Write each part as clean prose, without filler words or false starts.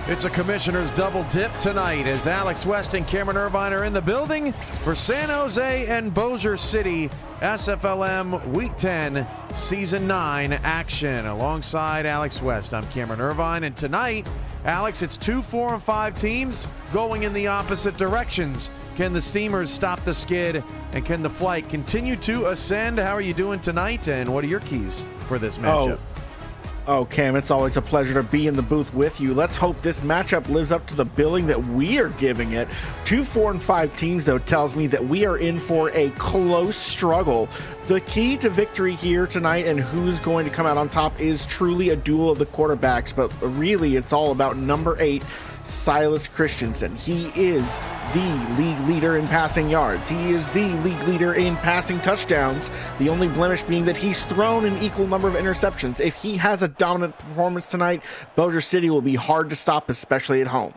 It's a commissioner's double dip tonight as Alex West and Cameron Irvine are in the building for San Jose and Bossier City SFLm Week 10 Season 9 action. Alongside Alex West, I'm Cameron Irvine, and tonight, Alex, it's 2, 4, and 5 teams going in the opposite directions. Can the Steamers stop the skid, and can the Flight continue to ascend? How are you doing tonight, and what are your keys for this matchup? Oh, Cam, it's always a pleasure to be in the booth with you. Let's hope this matchup lives up to the billing that we are giving it. 2, 4, and 5 teams, though, tells me that we are in for a close struggle. The key to victory here tonight and who's going to come out on top is truly a duel of the quarterbacks, but really it's all about number 8, Silas Christensen. He is the league leader in passing yards. He is the league leader in passing touchdowns. The only blemish being that he's thrown an equal number of interceptions. If he has a dominant performance tonight, Bossier City will be hard to stop, especially at home.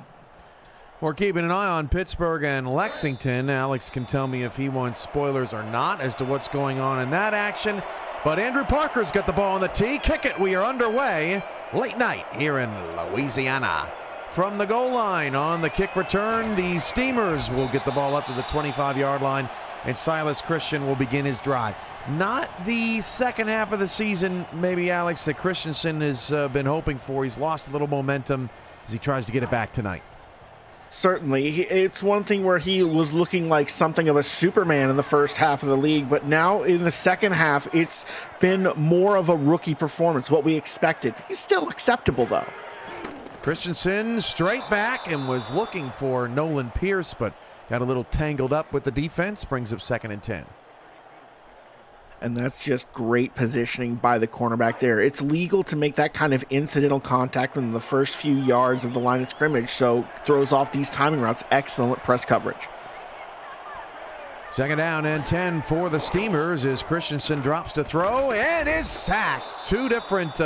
We're keeping an eye on Pittsburgh and Lexington. Alex can tell me if he wants spoilers or not as to what's going on in that action. But Andrew Parker's got the ball on the tee. Kick it. We are underway. Late night here in Louisiana. From the goal line on the kick return, the Steamers will get the ball up to the 25-yard line, and Silas Christian will begin his drive. Not the second half of the season, maybe, Alex, that Christensen has been hoping for. He's lost a little momentum as he tries to get it back tonight. Certainly. It's one thing where he was looking like something of a Superman in the first half of the league, but now in the second half, it's been more of a rookie performance, what we expected. He's still acceptable, though. Christensen straight back and was looking for Nolan Pierce, but got a little tangled up with the defense. Brings up 2nd and 10. And that's just great positioning by the cornerback there. It's legal to make that kind of incidental contact within the first few yards of the line of scrimmage, so throws off these timing routes. Excellent press coverage. 2nd down and 10 for the Steamers as Christensen drops to throw and is sacked. Two different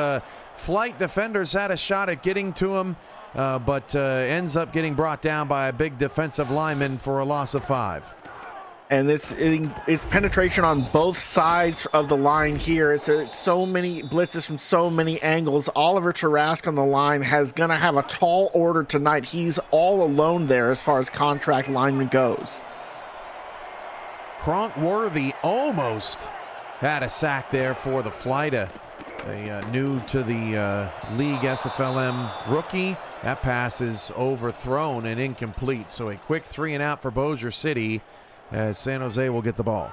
Flight defenders had a shot at getting to him, but ends up getting brought down by a big defensive lineman for a loss of 5. And it's penetration on both sides of the line here. It's so many blitzes from so many angles. Oliver Tarask on the line has going to have a tall order tonight. He's all alone there as far as contract lineman goes. Kronk Worthy almost had a sack there for the Flight. A new to the league SFLm rookie. That pass is overthrown and incomplete. So a quick 3 and out for Bossier City as San Jose will get the ball.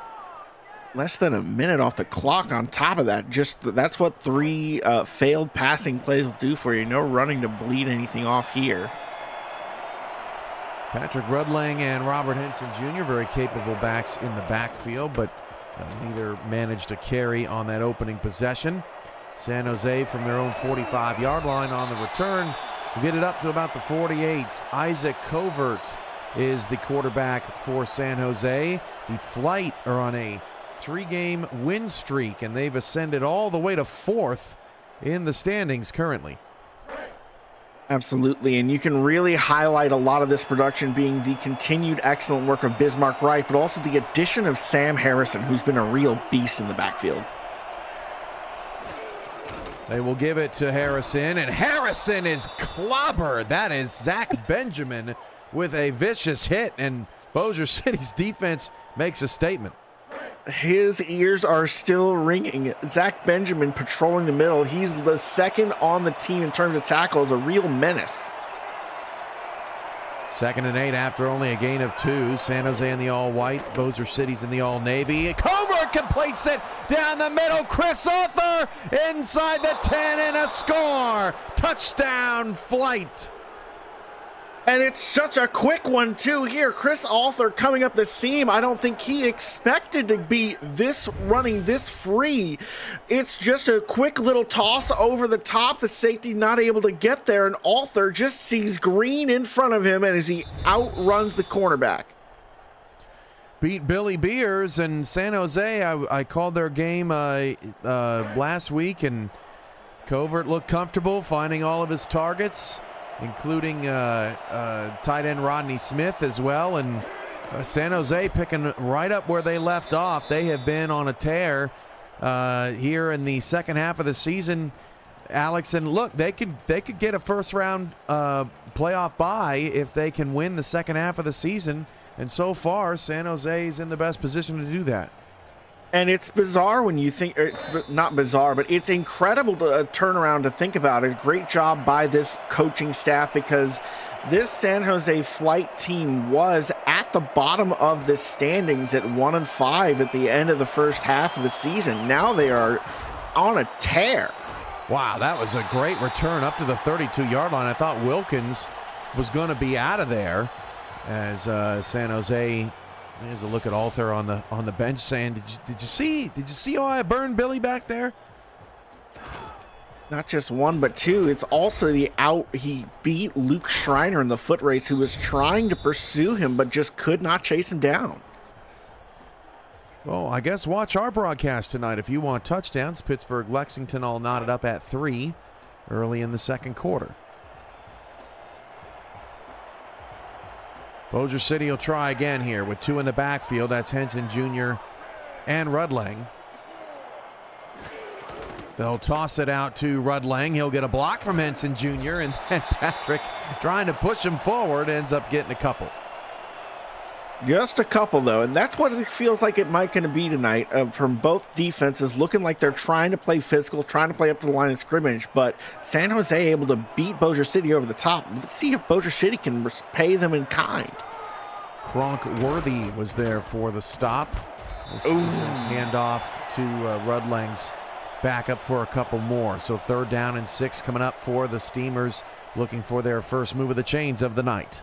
Less than a minute off the clock on top of that. That's what 3 failed passing plays will do for you. No running to bleed anything off here. Patrick Rudlang and Robert Henson Jr., very capable backs in the backfield, but neither managed to carry on that opening possession. San Jose from their own 45-yard line on the return will get it up to about the 48. Isaac Covert is the quarterback for San Jose. The Flight are on a 3-game win streak, and they've ascended all the way to 4th in the standings currently. Absolutely, and you can really highlight a lot of this production being the continued excellent work of Bismarck Wright, but also the addition of Sam Harrison, who's been a real beast in the backfield. They will give it to Harrison, and Harrison is clobbered. That is Zach Benjamin with a vicious hit, and Bossier City's defense makes a statement. His ears are still ringing. Zach Benjamin patrolling the middle. He's the second on the team in terms of tackles, a real menace. 2nd and 8 after only a gain of 2. San Jose in the all-white. Bossier City's in the all-navy. Covert completes it down the middle. Chris Arthur inside the 10 and a score. Touchdown Flight. And it's such a quick one, too, here. Chris Arthur coming up the seam. I don't think he expected to be running this free. It's just a quick little toss over the top. The safety not able to get there, and Arthur just sees green in front of him, and as he outruns the cornerback. Beat Billy Beers and San Jose. I called their game last week, and Covert looked comfortable finding all of his targets, including tight end Rodney Smith as well. And San Jose picking right up where they left off. They have been on a tear here in the second half of the season. Alex, and look, they could get a first round playoff bye if they can win the second half of the season. And so far, San Jose is in the best position to do that. And it's bizarre when you think, it's not bizarre, but it's incredible to turn around to think about it. Great job by this coaching staff, because this San Jose Flight team was at the bottom of the standings at 1-5 at the end of the first half of the season. Now they are on a tear. Wow, that was a great return up to the 32-yard line. I thought Wilkins was going to be out of there, as San Jose. There's a look at Alter on the bench saying, "Did you see how I burned Billy back there?" Not just one, but two. It's also he beat Luke Schreiner in the foot race, who was trying to pursue him but just could not chase him down. Well, I guess watch our broadcast tonight if you want touchdowns. Pittsburgh Lexington all knotted up at 3 early in the second quarter. Bossier City will try again here with 2 in the backfield. That's Henson Jr. and Rudlang. They'll toss it out to Rudlang. He'll get a block from Henson Jr. and then Patrick, trying to push him forward, ends up getting a couple. Just a couple, though, and that's what it feels like it might going to be tonight from both defenses, looking like they're trying to play physical, trying to play up to the line of scrimmage, but San Jose able to beat Bossier City over the top. Let's see if Bossier City can pay them in kind. Kronk Worthy was there for the stop. This is a handoff to Rudlang's backup for a couple more. So 3rd down and 6 coming up for the Steamers, looking for their first move of the chains of the night.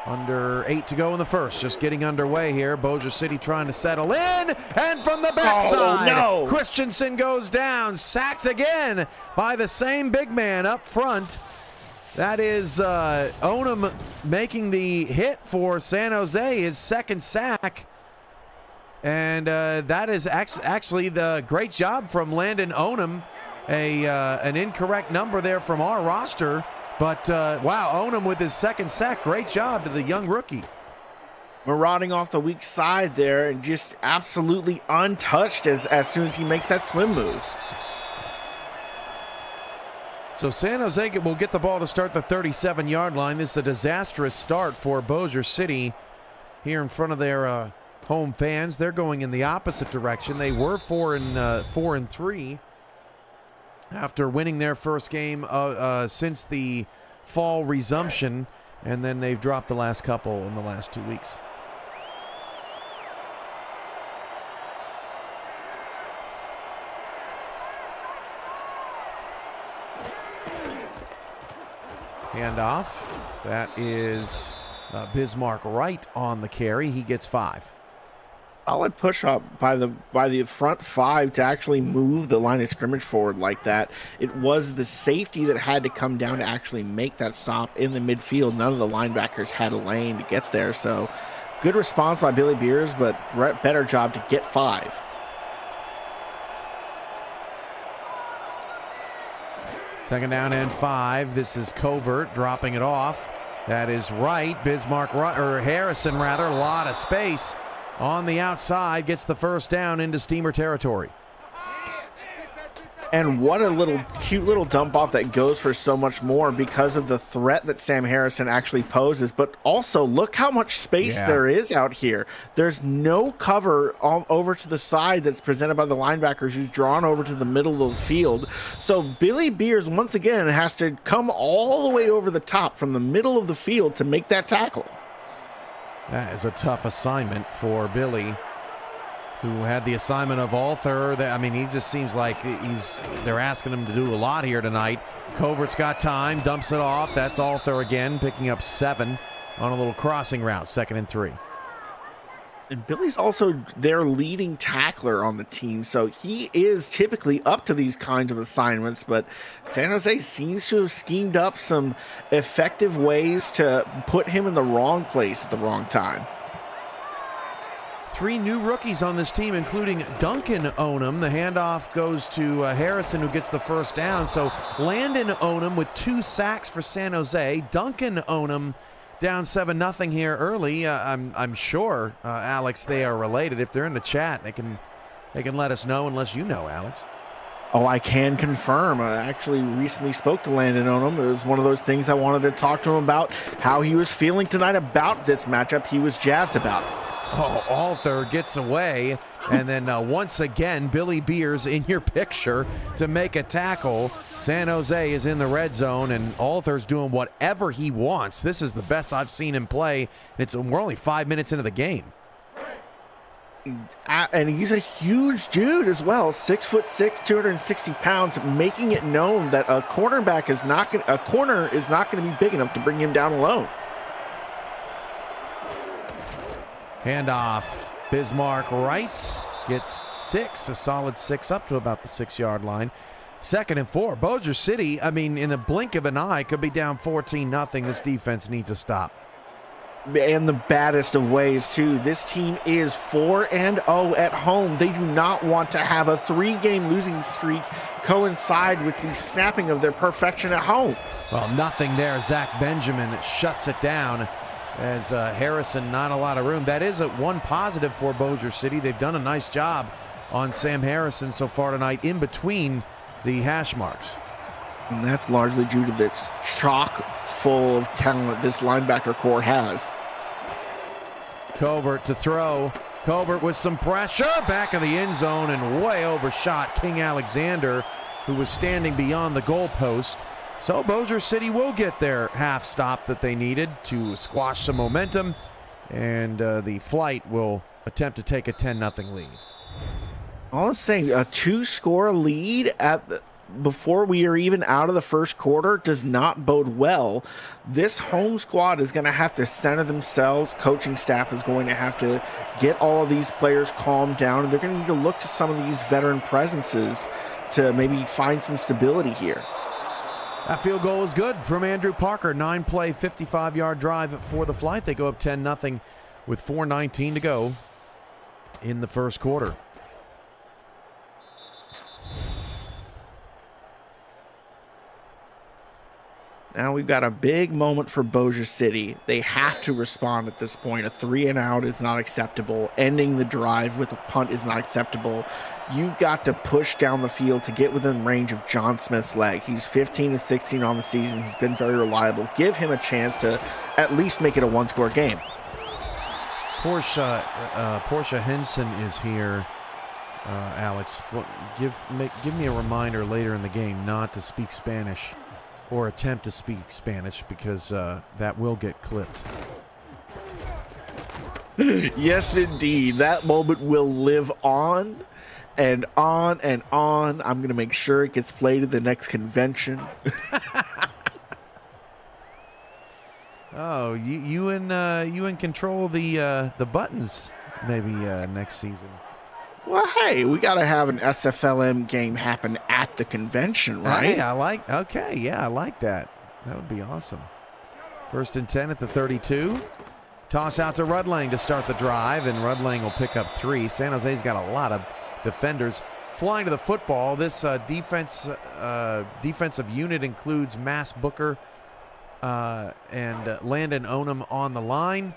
Under 8 to go in the first. Just getting underway here. Bossier City trying to settle in. And from the backside, Christensen goes down. Sacked again by the same big man up front. That is Onum making the hit for San Jose, his second sack. And that is actually the great job from Landon Onum. An incorrect number there from our roster. But, wow, Onum with his second sack. Great job to the young rookie. Marauding off the weak side there and just absolutely untouched as soon as he makes that swim move. So San Jose will get the ball to start the 37-yard line. This is a disastrous start for Bossier City here in front of their home fans. They're going in the opposite direction. They were 4-3. After winning their first game since the fall resumption, and then they've dropped the last couple in the last 2 weeks. Handoff. That is Bismarck Wright on the carry. He gets 5. Solid push up by the front 5 to actually move the line of scrimmage forward like that. It was the safety that had to come down to actually make that stop in the midfield. None of the linebackers had a lane to get there. So good response by Billy Beers, but better job to get 5. Second down and 5. This is Covert dropping it off. That is Wright. Harrison rather. A lot of space on the outside, gets the first down into Steamer territory. And what a cute little dump off that goes for so much more because of the threat that Sam Harrison actually poses. But also look how much space there is out here. There's no cover over to the side that's presented by the linebackers, who's drawn over to the middle of the field. So Billy Beers once again has to come all the way over the top from the middle of the field to make that tackle. That is a tough assignment for Billy, who had the assignment of Alter. I mean, he just seems like they're asking him to do a lot here tonight. Covert's got time, dumps it off. That's Alter again, picking up 7 on a little crossing route, 2nd and 3. And Billy's also their leading tackler on the team, so he is typically up to these kinds of assignments, but San Jose seems to have schemed up some effective ways to put him in the wrong place at the wrong time. 3 new rookies on this team, including Duncan Onum. The handoff goes to Harrison, who gets the first down. So Landon Onum with 2 sacks for San Jose. Duncan Onum down 7-0 here early. I'm sure, Alex, they are related. If they're in the chat, they can let us know, unless you know, Alex. Oh, I can confirm. I actually recently spoke to Landon Onum. It was one of those things I wanted to talk to him about, how he was feeling tonight about this matchup. He was jazzed about it. Oh, Arthur gets away, and then once again, Billy Beers in your picture to make a tackle. San Jose is in the red zone, and Arthur's doing whatever he wants. This is the best I've seen him play. We're only 5 minutes into the game. And he's a huge dude as well, 6'6", 260 pounds, making it known that a corner is not going to be big enough to bring him down alone. Handoff. Bismarck right gets 6, a solid 6 up to about the 6-yard line. 2nd and 4. Bossier City, I mean, in the blink of an eye, could be down 14-0. This defense needs to stop. And the baddest of ways, too. This team is 4-0 at home. They do not want to have a 3-game losing streak coincide with the snapping of their perfection at home. Well, nothing there. Zach Benjamin shuts it down as Harrison, not a lot of room. That is one positive for Bossier City. They've done a nice job on Sam Harrison so far tonight in between the hash marks. And that's largely due to this chock full of talent this linebacker core has. Covert to throw. Covert with some pressure. Back of the end zone and way overshot King Alexander, who was standing beyond the goalpost. So Bossier City will get their half stop that they needed to squash some momentum, and the flight will attempt to take a 10-0 lead. All I'm saying, a 2-score lead before we are even out of the first quarter does not bode well. This home squad is going to have to center themselves. Coaching staff is going to have to get all of these players calmed down, and they're going to need to look to some of these veteran presences to maybe find some stability here. That field goal is good from Andrew Parker. 9-play, 55-yard drive for the flight. They go up 10-0 with 4:19 to go in the first quarter. Now we've got a big moment for Bossier City. They have to respond at this point. A 3-and-out is not acceptable. Ending the drive with a punt is not acceptable. You've got to push down the field to get within range of John Smith's leg. He's 15 of 16 on the season. He's been very reliable. Give him a chance to at least make it a one-score game. Portia Henson is here. Alex, give me a reminder later in the game not to speak Spanish or attempt to speak Spanish, because that will get clipped. Yes, indeed. That moment will live on and on and on. I'm going to make sure it gets played at the next convention. Oh, you and control the buttons maybe next season. Well, hey, we got to have an SFLm game happen at the convention, right? Hey, I like that. That would be awesome. 1st and 10 at the 32. Toss out to Rudlang to start the drive, and Rudlang will pick up 3. San Jose's got a lot of defenders flying to the football. This defensive unit includes Mass Booker and Landon Onum on the line.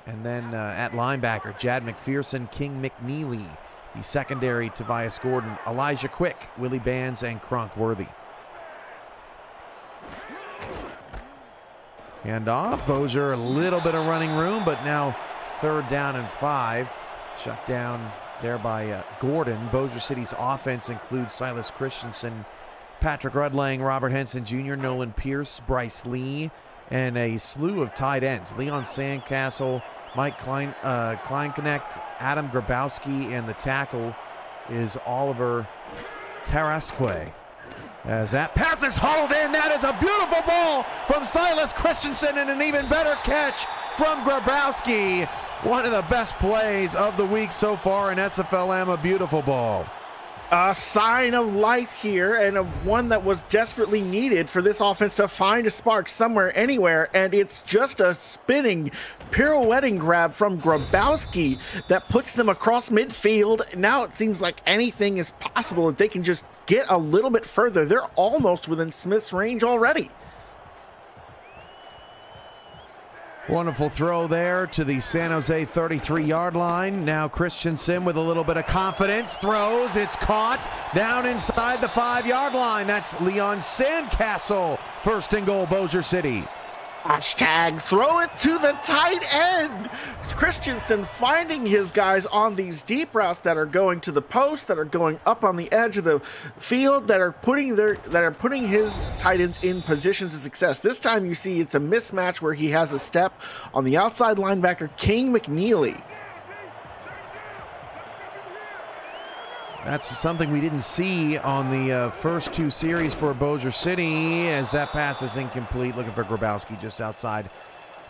And then at linebacker, Jad McPherson, King McNeely. The secondary, Tobias Gordon, Elijah Quick, Willie Bands, and Kronk Worthy. Hand off. Bossier, a little bit of running room, but now 3rd down and 5. Shut down there by Gordon. Bossier City's offense includes Silas Christensen, Patrick Rudlang, Robert Henson Jr., Nolan Pierce, Bryce Lee, and a slew of tight ends. Leon Sandcastle, Mike Kleinknecht, Adam Grabowski, and the tackle is Oliver Tarasque. As that pass is hauled in, that is a beautiful ball from Silas Christensen, and an even better catch from Grabowski. One of the best plays of the week so far in SFLm, a beautiful ball. A sign of life here, and one that was desperately needed for this offense to find a spark somewhere, anywhere, and it's just a spinning, pirouetting grab from Grabowski that puts them across midfield. Now it seems like anything is possible if they can just get a little bit further. They're almost within Smith's range already. Wonderful throw there to the San Jose 33-yard line. Now Christensen with a little bit of confidence throws. It's caught down inside the 5-yard line. That's Leon Sandcastle. First and goal, Bossier City. Hashtag throw it to the tight end. Christensen finding his guys on these deep routes that are going to the post, that are going up on the edge of the field, that are putting his tight ends in positions of success. This time you see it's a mismatch where he has a step on the outside linebacker, King McNeely. That's something we didn't see on the first two series for Bossier City, as that pass is incomplete. Looking for Grabowski just outside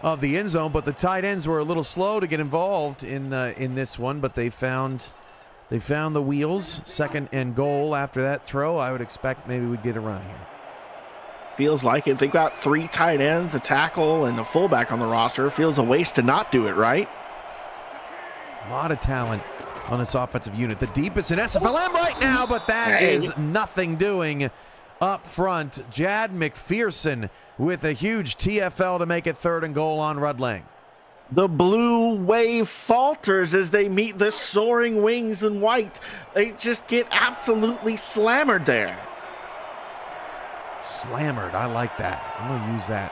of the end zone, but the tight ends were a little slow to get involved in this one, but they found the wheels. Second and goal after that throw. I would expect maybe we'd get a run here. Feels like it. They've got 3 tight ends, a tackle, and a fullback on the roster. Feels a waste to not do it, right? A lot of talent on this offensive unit. The deepest in SFLm right now, but that is nothing doing up front. Jad McPherson with a huge TFL to make it 3rd and goal on Rudlang. The blue wave falters as they meet the soaring wings in white. They just get absolutely slammered there. Slammered, I like that. I'm going to use that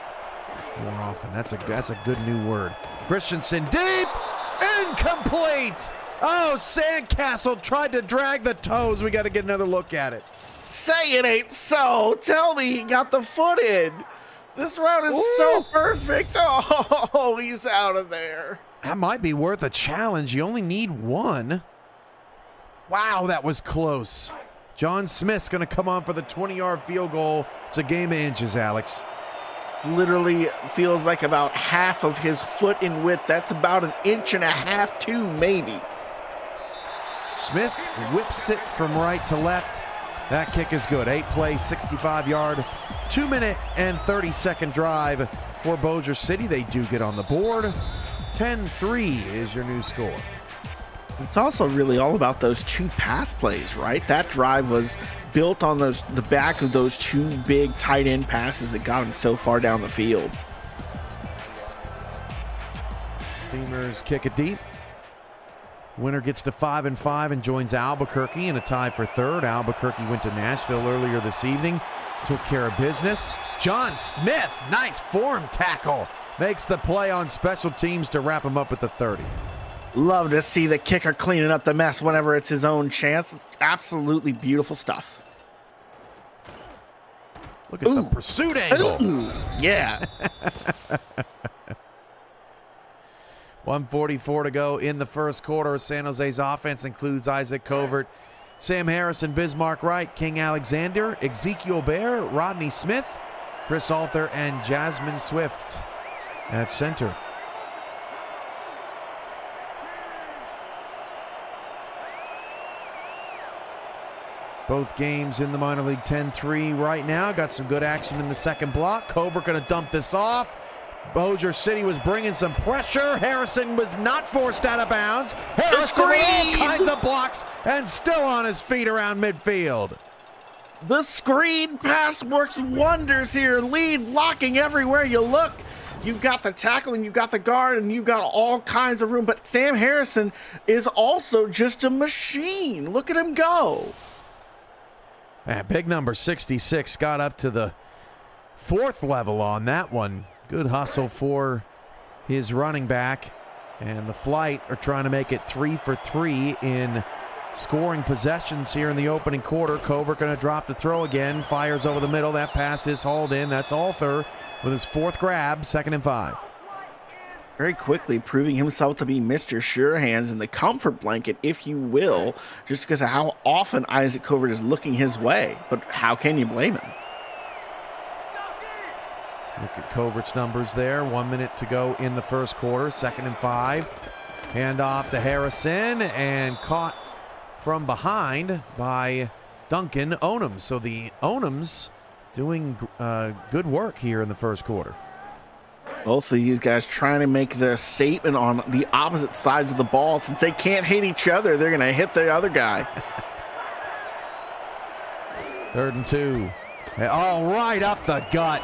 more often. That's a good new word. Christensen deep, incomplete. Oh, Sandcastle tried to drag the toes. We got to get another look at it. Say it ain't so. Tell me he got the foot in. This route is so perfect. Oh, he's out of there. That might be worth a challenge. You only need one. Wow, that was close. John Smith's going to come on for the 20-yard field goal. It's a game of inches, Alex. Literally feels like about half of his foot in width. That's about 1.5 inches, too, maybe. Smith whips it from right to left. That kick is good. 8-play, 65-yard, 2-minute and 30-second drive for Bossier City. They do get on the board. 10-3 is your new score. It's also really all about those 2 pass plays, right? That drive was built on the back of those 2 big tight end passes that got him so far down the field. Steamers kick it deep. Winner gets to 5-5 and joins Albuquerque in a tie for 3rd. Albuquerque went to Nashville earlier this evening, took care of business. John Smith, nice form tackle, makes the play on special teams to wrap him up at the 30. Love to see the kicker cleaning up the mess whenever it's his own chance. It's absolutely beautiful stuff. Look at the pursuit angle. Ooh, yeah. 1:44 to go in the first quarter. San Jose's offense includes Isaac Covert, Sam Harrison, Bismarck Wright, King Alexander, Ezekiel Bear, Rodney Smith, Chris Alter, and Jasmine Swift at center. Both games in the minor league 10-3 right now. Got some good action in the second block. Covert going to dump this off. Bossier City was bringing some pressure. Harrison was not forced out of bounds. Harrison with all kinds of blocks and still on his feet around midfield. The screen pass works wonders here. Lead blocking everywhere you look. You've got the tackle and you've got the guard and you've got all kinds of room. But Sam Harrison is also just a machine. Look at him go. Man, big number 66 got up to the 4th level on that one. Good hustle for his running back. And the Flight are trying to make it 3 for 3 in scoring possessions here in the opening quarter. Covert going to drop the throw again. Fires over the middle. That pass is hauled in. That's Alter with his 4th grab. 2nd and 5. Very quickly proving himself to be Mr. Sure Hands in the comfort blanket, if you will, just because of how often Isaac Covert is looking his way. But how can you blame him? Look at Covert's numbers there. 1 minute to go in the first quarter. 2nd and 5. Hand off to Harrison and caught from behind by Duncan Onums. So the Onums doing good work here in the first quarter. Both of these guys trying to make their statement on the opposite sides of the ball. Since they can't hit each other, they're going to hit the other guy. 3rd and 2. All right, up the gut.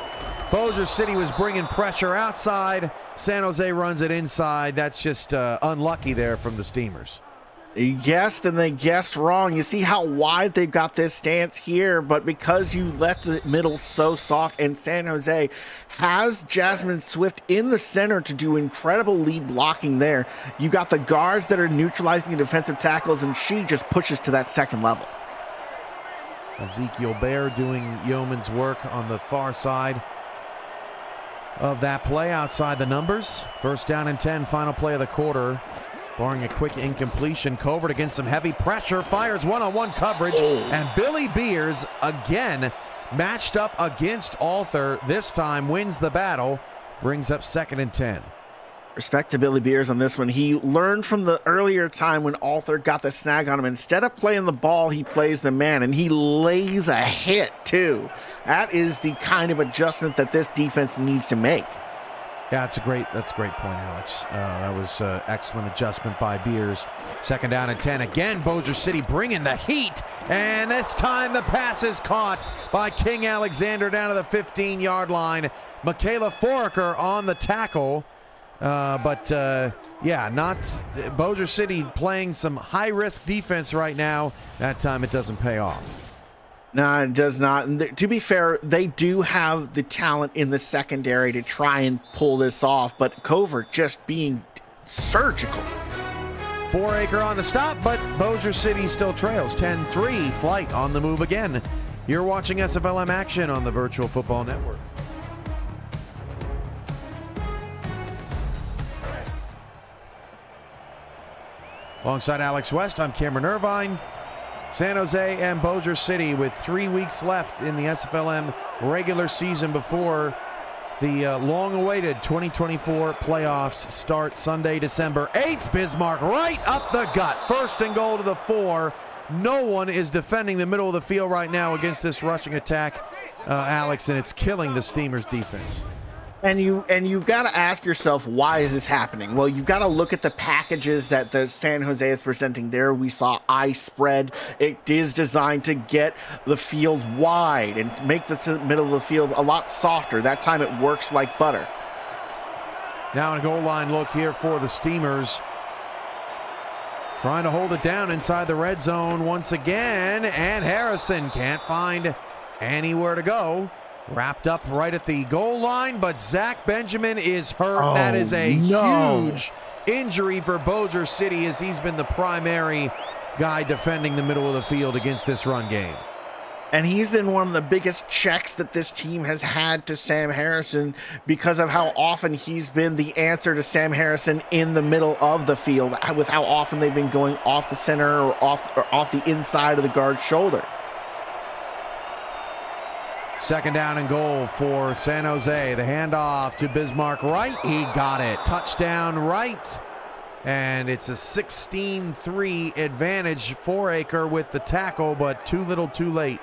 Bossier City was bringing pressure outside. San Jose runs it inside. That's just unlucky there from the Steamers. You guessed and they guessed wrong. You see how wide they've got this stance here, but because you left the middle so soft, and San Jose has Jasmine Swift in the center to do incredible lead blocking there. You got the guards that are neutralizing the defensive tackles, and she just pushes to that second level. Ezekiel Bear doing yeoman's work on the far side of that play outside the numbers. First down and 10, final play of the quarter. Barring a quick incompletion, Covert against some heavy pressure, fires one-on-one coverage, and Billy Beers again matched up against Arthur. This time wins the battle, brings up 2nd and 10. Respect to Billy Beers on this one. He learned from the earlier time when Arthur got the snag on him. Instead of playing the ball, he plays the man, and he lays a hit too. That is the kind of adjustment that this defense needs to make. Yeah, that's a great point, Alex. That was excellent adjustment by Beers. 2nd down and 10. Again, Bossier City bringing the heat, and this time the pass is caught by King Alexander down to the 15-yard line. Michaela Foraker on the tackle, yeah, not Bossier City playing some high-risk defense right now. That time it doesn't pay off. No, it does not. And to be fair, they do have the talent in the secondary to try and pull this off, but Covert just being surgical. Foraker on the stop, but Bossier City still trails 10-3. Flight on the move again. You're watching SFLm action on the Virtual Football Network. Alongside Alex West, I'm Cameron Irvine. San Jose and Bossier City with 3 weeks left in the SFLm regular season before the long-awaited 2024 playoffs start Sunday, December 8th. Bismarck right up the gut. 1st and goal to the 4. No one is defending the middle of the field right now against this rushing attack, Alex, and it's killing the Steamers' defense. And you've got to ask yourself, why is this happening? Well, you've got to look at the packages that the San Jose is presenting there. We saw ice spread. It is designed to get the field wide and make the middle of the field a lot softer. That time it works like butter. Now a goal line look here for the Steamers. Trying to hold it down inside the red zone once again, and Harrison can't find anywhere to go. Wrapped up right at the goal line, but Zach Benjamin is hurt. That is a huge injury for Bossier City, as he's been the primary guy defending the middle of the field against this run game. And he's been one of the biggest checks that this team has had to Sam Harrison because of how often he's been the answer to Sam Harrison in the middle of the field, with how often they've been going off the center or off the inside of the guard's shoulder. 2nd down and goal for San Jose. The handoff to Bismarck right. He got it. Touchdown right. And it's a 16-3 advantage. Foraker with the tackle, but too little too late.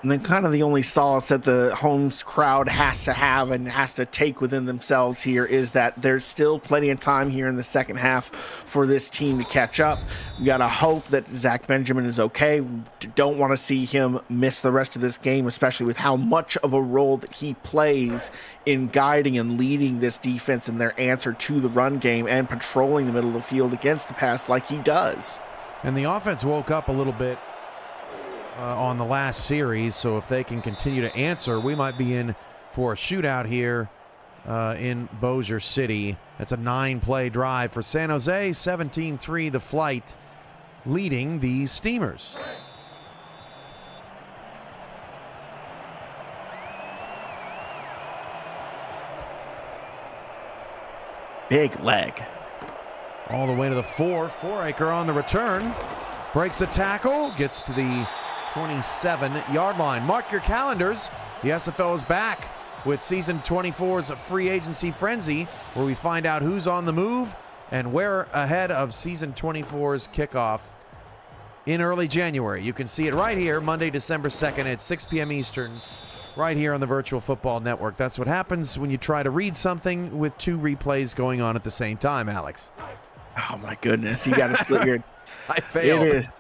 And then kind of the only solace that the home crowd has to have and has to take within themselves here is that there's still plenty of time here in the second half for this team to catch up. We got to hope that Zach Benjamin is okay. We don't want to see him miss the rest of this game, especially with how much of a role that he plays in guiding and leading this defense in their answer to the run game and patrolling the middle of the field against the pass like he does. And the offense woke up a little bit on the last series, so if they can continue to answer, we might be in for a shootout here in Bossier City. That's a 9-play drive for San Jose. 17-3 the Flight leading the Steamers. Big leg. All the way to the 4. Foraker on the return. Breaks the tackle, gets to the 27-yard line. Mark your calendars. The SFL is back with Season 24's free agency frenzy, where we find out who's on the move and where ahead of Season 24's kickoff in early January. You can see it right here, Monday, December 2nd at 6 p.m. Eastern, right here on the Virtual Football Network. That's what happens when you try to read something with 2 replays going on at the same time, Alex. Oh, my goodness. You got to split your... I failed. It is.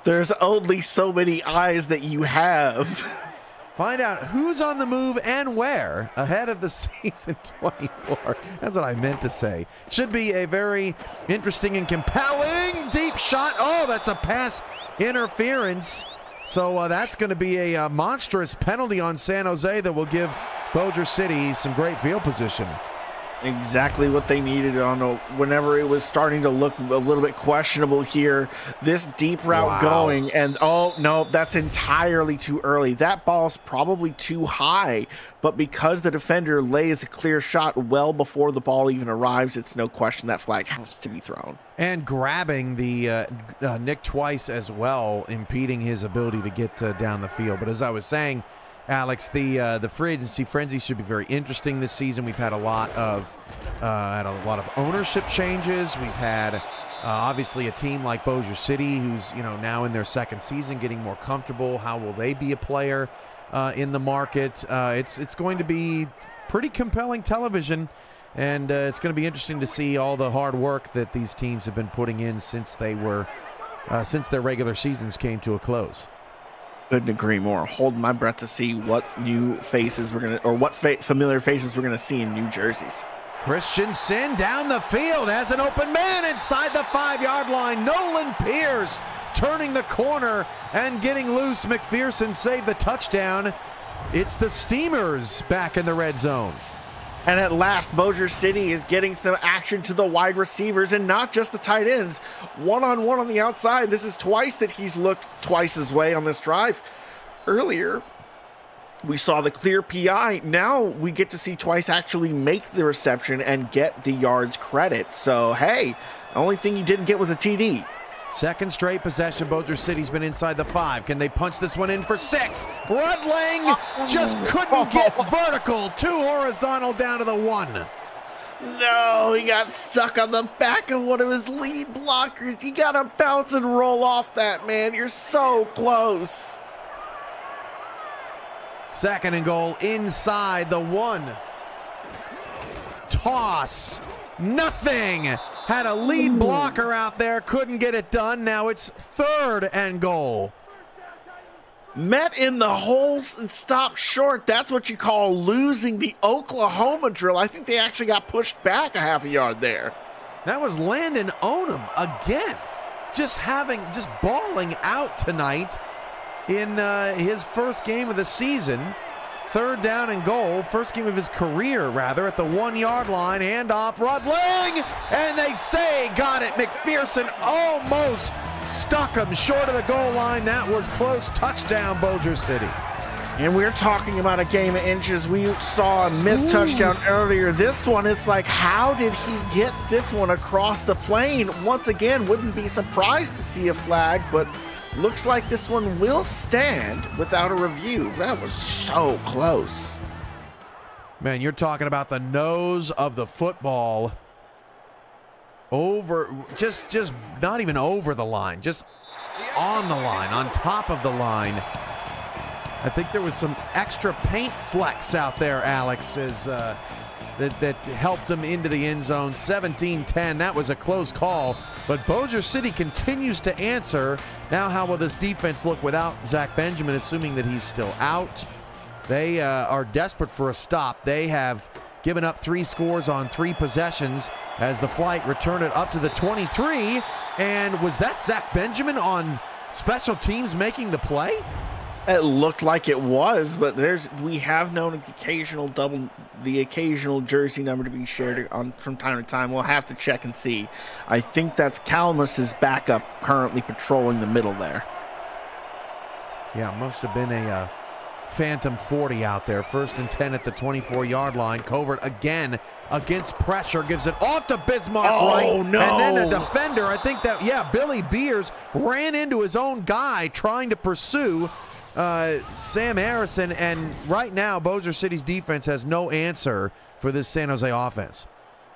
There's only so many eyes that you have. Find out who's on the move and where ahead of the season 24. That's what I meant to say. Should be a very interesting and compelling deep shot. Oh, that's a pass interference. So that's going to be a monstrous penalty on San Jose that will give Bossier City some great field position. Exactly what they needed on whenever it was starting to look a little bit questionable here. This deep route going, and oh no, that's entirely too early. That ball's probably too high, but because the defender lays a clear shot well before the ball even arrives, it's no question that flag has to be thrown. And grabbing the Nick Twice as well, impeding his ability to get down the field. But as I was saying, Alex, the free agency frenzy should be very interesting this season. We've had a lot of ownership changes. We've had obviously a team like Bossier City, who's now in their second season, getting more comfortable. How will they be a player in the market? It's going to be pretty compelling television, and it's going to be interesting to see all the hard work that these teams have been putting in since their regular seasons came to a close. Couldn't agree more. Holding my breath to see what new faces what familiar faces we're gonna see in new jerseys. Christensen down the field has an open man inside the 5-yard line. Nolan Pierce turning the corner and getting loose. McPherson saved the touchdown. It's the Steamers back in the red zone. And at last, Bossier City is getting some action to the wide receivers and not just the tight ends. One-on-one on the outside. This is twice that he's looked twice his way on this drive. Earlier, we saw the clear PI. Now we get to see Twice actually make the reception and get the yards credit. So, hey, the only thing he didn't get was a TD. Second straight possession. Bossier City's been inside the 5. Can they punch this one in for 6? Rudling just couldn't get vertical. 2 horizontal down to the 1. No, he got stuck on the back of one of his lead blockers. You got to bounce and roll off that, man. You're so close. Second and goal inside the 1. Toss. Nothing. Had a lead blocker out there, couldn't get it done. Now it's third and goal. Met in the holes and stopped short. That's what you call losing the Oklahoma drill. I think they actually got pushed back a half a yard there. That was Landon Onum again. Just balling out tonight in his first game of the season. Third down and goal, first game of his career, rather, at the 1-yard line. Handoff, Rudling, and they say got it. McPherson almost stuck him short of the goal line. That was close. Touchdown, Bossier City. And we're talking about a game of inches. We saw a missed touchdown earlier. This one, it's like, how did he get this one across the plane? Once again, wouldn't be surprised to see a flag, but looks like this one will stand without a review. That was so close. Man, you're talking about the nose of the football over, just not even over the line, just on the line, on top of the line. I think there was some extra paint flecks out there, Alex, as that helped him into the end zone. 17-10. That was a close call, but Bossier City continues to answer. Now, how will this defense look without Zach Benjamin, assuming that he's still out? They are desperate for a stop. They have given up 3 scores on 3 possessions as the flight returned it up to the 23. And was that Zach Benjamin on special teams making the play? It looked like it was, but we have known the occasional jersey number to be shared on from time to time. We'll have to check and see. I think that's Kalmus's backup currently patrolling the middle there. Yeah, must have been a Phantom 40 out there. 1st and 10 at the 24-yard line. Covert again against pressure, gives it off to Bismarck right. Oh, no. And then a defender, I think that, Billy Beers ran into his own guy trying to pursue Sam Harrison, and right now Bossier City's defense has no answer for this San Jose offense.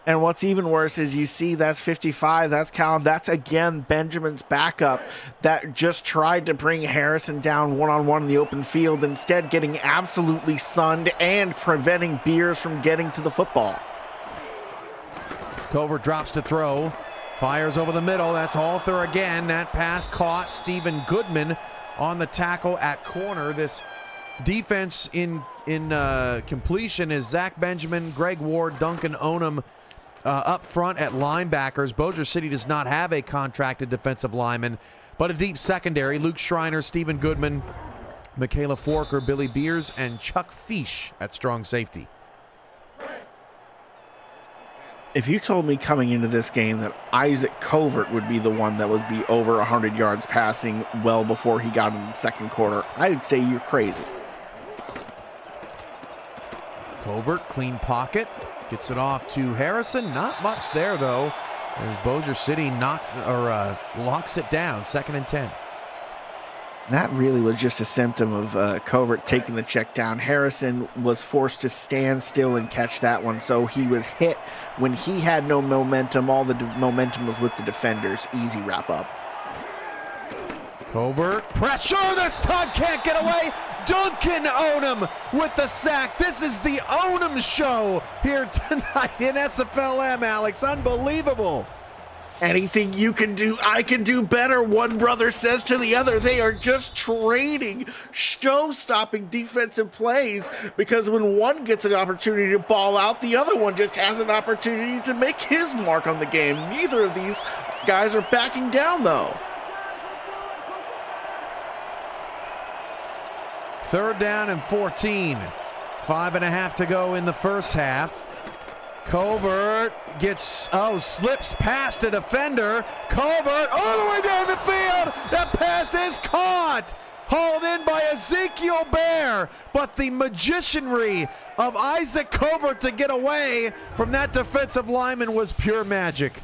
And what's even worse is you see that's 55, that's Callum, that's again Benjamin's backup that just tried to bring Harrison down one-on-one in the open field, instead getting absolutely sunned and preventing Beers from getting to the football. Covert drops to throw, fires over the middle, that's Althor again. That pass caught. Stephen Goodman on the tackle at corner. This defense in completion is Zach Benjamin, Greg Ward, Duncan Onum up front at linebackers. Bossier City does not have a contracted defensive lineman, but a deep secondary. Luke Schreiner, Stephen Goodman, Michaela Forker, Billy Beers, and Chuck Fish at strong safety. If you told me coming into this game that Isaac Covert would be the one that would be over 100 yards passing well before he got in the second quarter, I'd say you're crazy. Covert, clean pocket, gets it off to Harrison. Not much there, though, as Bossier City locks it down, 2nd and 10. That really was just a symptom of Covert taking the check down. Harrison was forced to stand still and catch that one, so he was hit when he had no momentum. All the momentum was with the defenders. Easy wrap up. Covert, pressure this time, can't get away. Duncan Onum with the sack. This is the Onum show here tonight in SFLm, Alex. Unbelievable. Anything you can do, I can do better, one brother says to the other. They are just trading show-stopping defensive plays because when one gets an opportunity to ball out, the other one just has an opportunity to make his mark on the game. Neither of these guys are backing down, though. 3rd down and 14. 5.5 to go in the first half. Covert slips past a defender. Covert all the way down the field. That pass is caught. Hauled in by Ezekiel Bear. But the magicianry of Isaac Covert to get away from that defensive lineman was pure magic.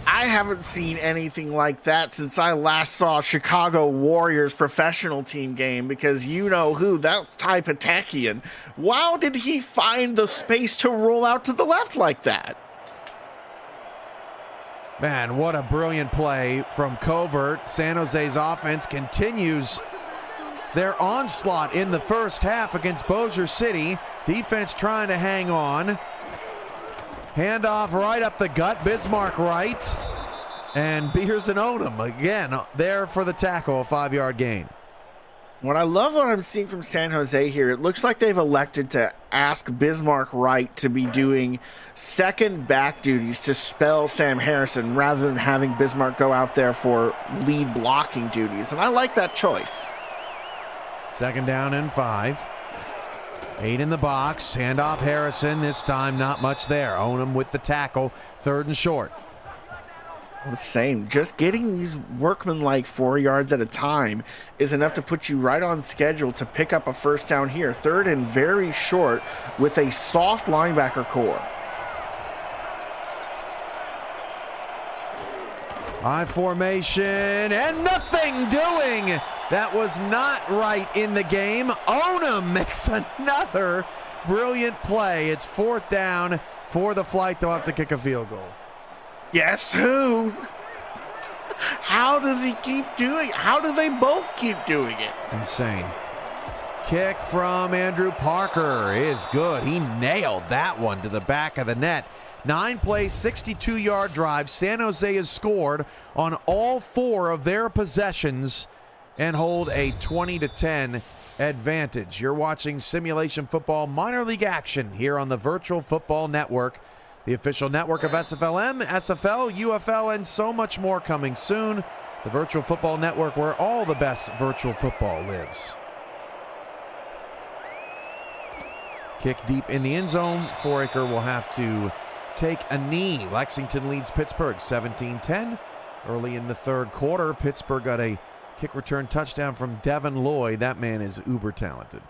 I haven't seen anything like that since I last saw Chicago Warriors professional team game, because you know who, that's Ty Patakian. How did he find the space to roll out to the left like that? Man, what a brilliant play from Covert. San Jose's offense continues their onslaught in the first half against Bossier City. Defense trying to hang on. Handoff right up the gut, Bismarck right. And Beers and Odom again there for the tackle, a 5-yard gain. What I love what I'm seeing from San Jose here, it looks like they've elected to ask Bismarck Wright to be doing second back duties to spell Sam Harrison rather than having Bismarck go out there for lead blocking duties. And I like that choice. 2nd down and 5. 8 in the box, handoff Harrison, this time not much there. Onum with the tackle, 3rd and short. The same, just getting these workman-like 4 yards at a time is enough to put you right on schedule to pick up a first down here. 3rd and very short with a soft linebacker core. I formation and nothing doing. That was not right in the game. Onum makes another brilliant play. It's 4th down for the flight. They'll have to kick a field goal. Yes, who? How does he keep doing it? How do they both keep doing it? Insane. Kick from Andrew Parker is good. He nailed that one to the back of the net. 9-play, 62-yard drive. San Jose has scored on all 4 of their possessions and hold a 20-10 advantage. You're watching Simulation Football minor league action here on the Virtual Football Network, the official network of SFLm, SFL, UFL, and so much more coming soon. The Virtual Football Network, where all the best virtual football lives. Kick deep in the end zone. Foraker will have to take a knee. Lexington leads Pittsburgh 17-10. Early in the 3rd quarter, Pittsburgh got a kick return touchdown from Devin Lloyd. That man is uber talented.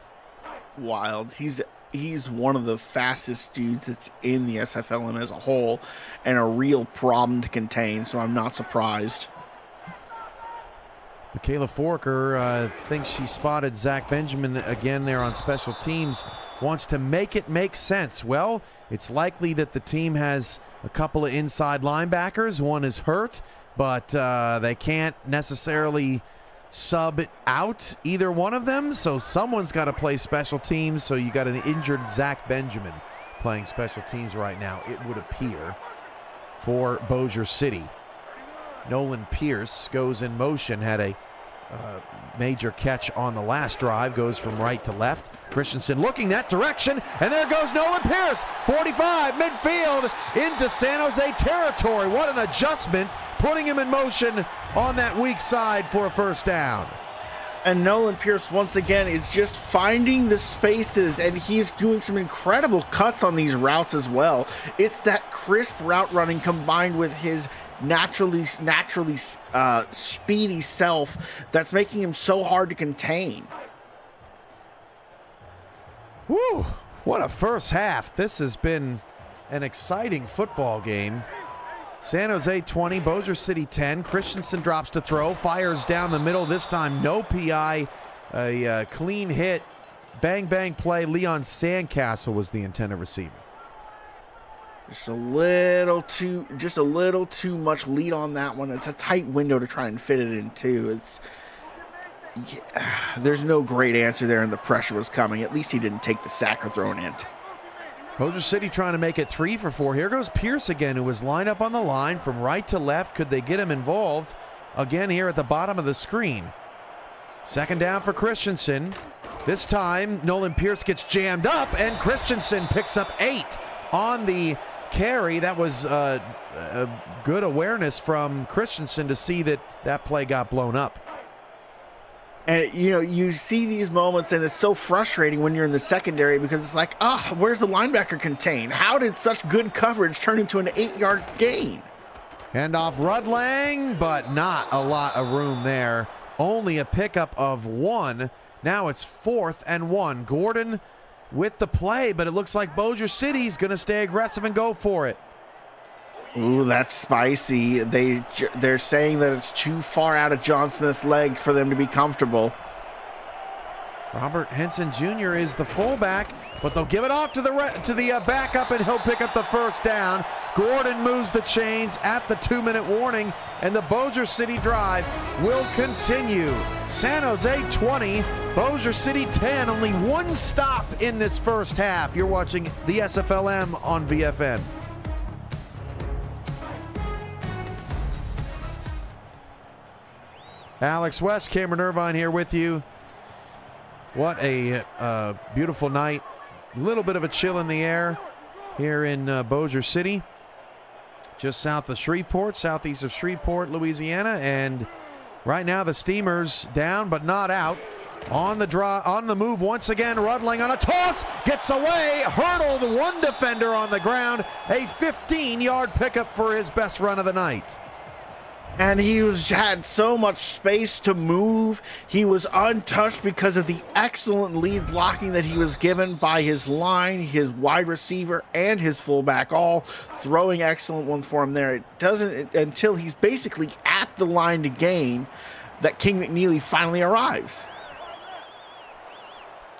Wild. He's one of the fastest dudes that's in the SFLm as a whole, and a real problem to contain, so I'm not surprised. Michaela Forker thinks she spotted Zach Benjamin again there on special teams, wants to make it make sense. Well, it's likely that the team has a couple of inside linebackers. One is hurt, but they can't necessarily sub out either one of them, so someone's got to play special teams. So you got an injured Zach Benjamin playing special teams right now, it would appear, for Bossier City. Nolan Pierce goes in motion, had a major catch on the last drive, goes from right to left. Christensen looking that direction, and there goes Nolan Pierce, 45, midfield into San Jose territory. What an adjustment, putting him in motion on that weak side for a first down. And Nolan Pierce, once again, is just finding the spaces, and he's doing some incredible cuts on these routes as well. It's that crisp route running combined with his naturally speedy self that's making him so hard to contain. Woo! What a first half. This has been an exciting football game. San Jose 20, Bossier City 10. Christensen drops to throw, fires down the middle. This time no PI, a clean hit. Bang, bang play. Leon Sandcastle was the intended receiver. Just a little too much lead on that one. It's a tight window to try and fit it in too. There's no great answer there, and the pressure was coming. At least he didn't take the sack or throw an int. Bossier City trying to make it 3 for 4. Here goes Pierce again, who was lined up on the line from right to left. Could they get him involved? Again here at the bottom of the screen. Second down for Christensen. This time, Nolan Pierce gets jammed up, and Christensen picks up 8 on the carry. That was a good awareness from Christensen to see that play got blown up. And, you see these moments, and it's so frustrating when you're in the secondary because it's like, where's the linebacker contained? How did such good coverage turn into an 8-yard gain? Hand off Rudlang, but not a lot of room there. Only a pickup of 1. Now it's 4th and 1. Gordon with the play, but it looks like Bossier City's going to stay aggressive and go for it. Ooh, that's spicy. They're saying that it's too far out of John Smith's leg for them to be comfortable. Robert Henson Jr. is the fullback, but they'll give it off to the backup, and he'll pick up the first down. Gordon moves the chains at the 2-minute warning, and the Bossier City drive will continue. San Jose 20, Bossier City 10. Only one stop in this first half. You're watching the SFLm on VFN. Alex West, Cameron Irvine here with you. What a beautiful night. A little bit of a chill in the air here in Bossier City, just south of Shreveport, southeast of Shreveport, Louisiana. And right now the Steamers down but not out. On the move once again. Rudling on a toss, gets away, hurdled one defender on the ground. A 15-yard pickup for his best run of the night. And he had so much space to move. He was untouched because of the excellent lead blocking that he was given by his line, his wide receiver, and his fullback, all throwing excellent ones for him there. It doesn't until he's basically at the line to gain that King McNeely finally arrives.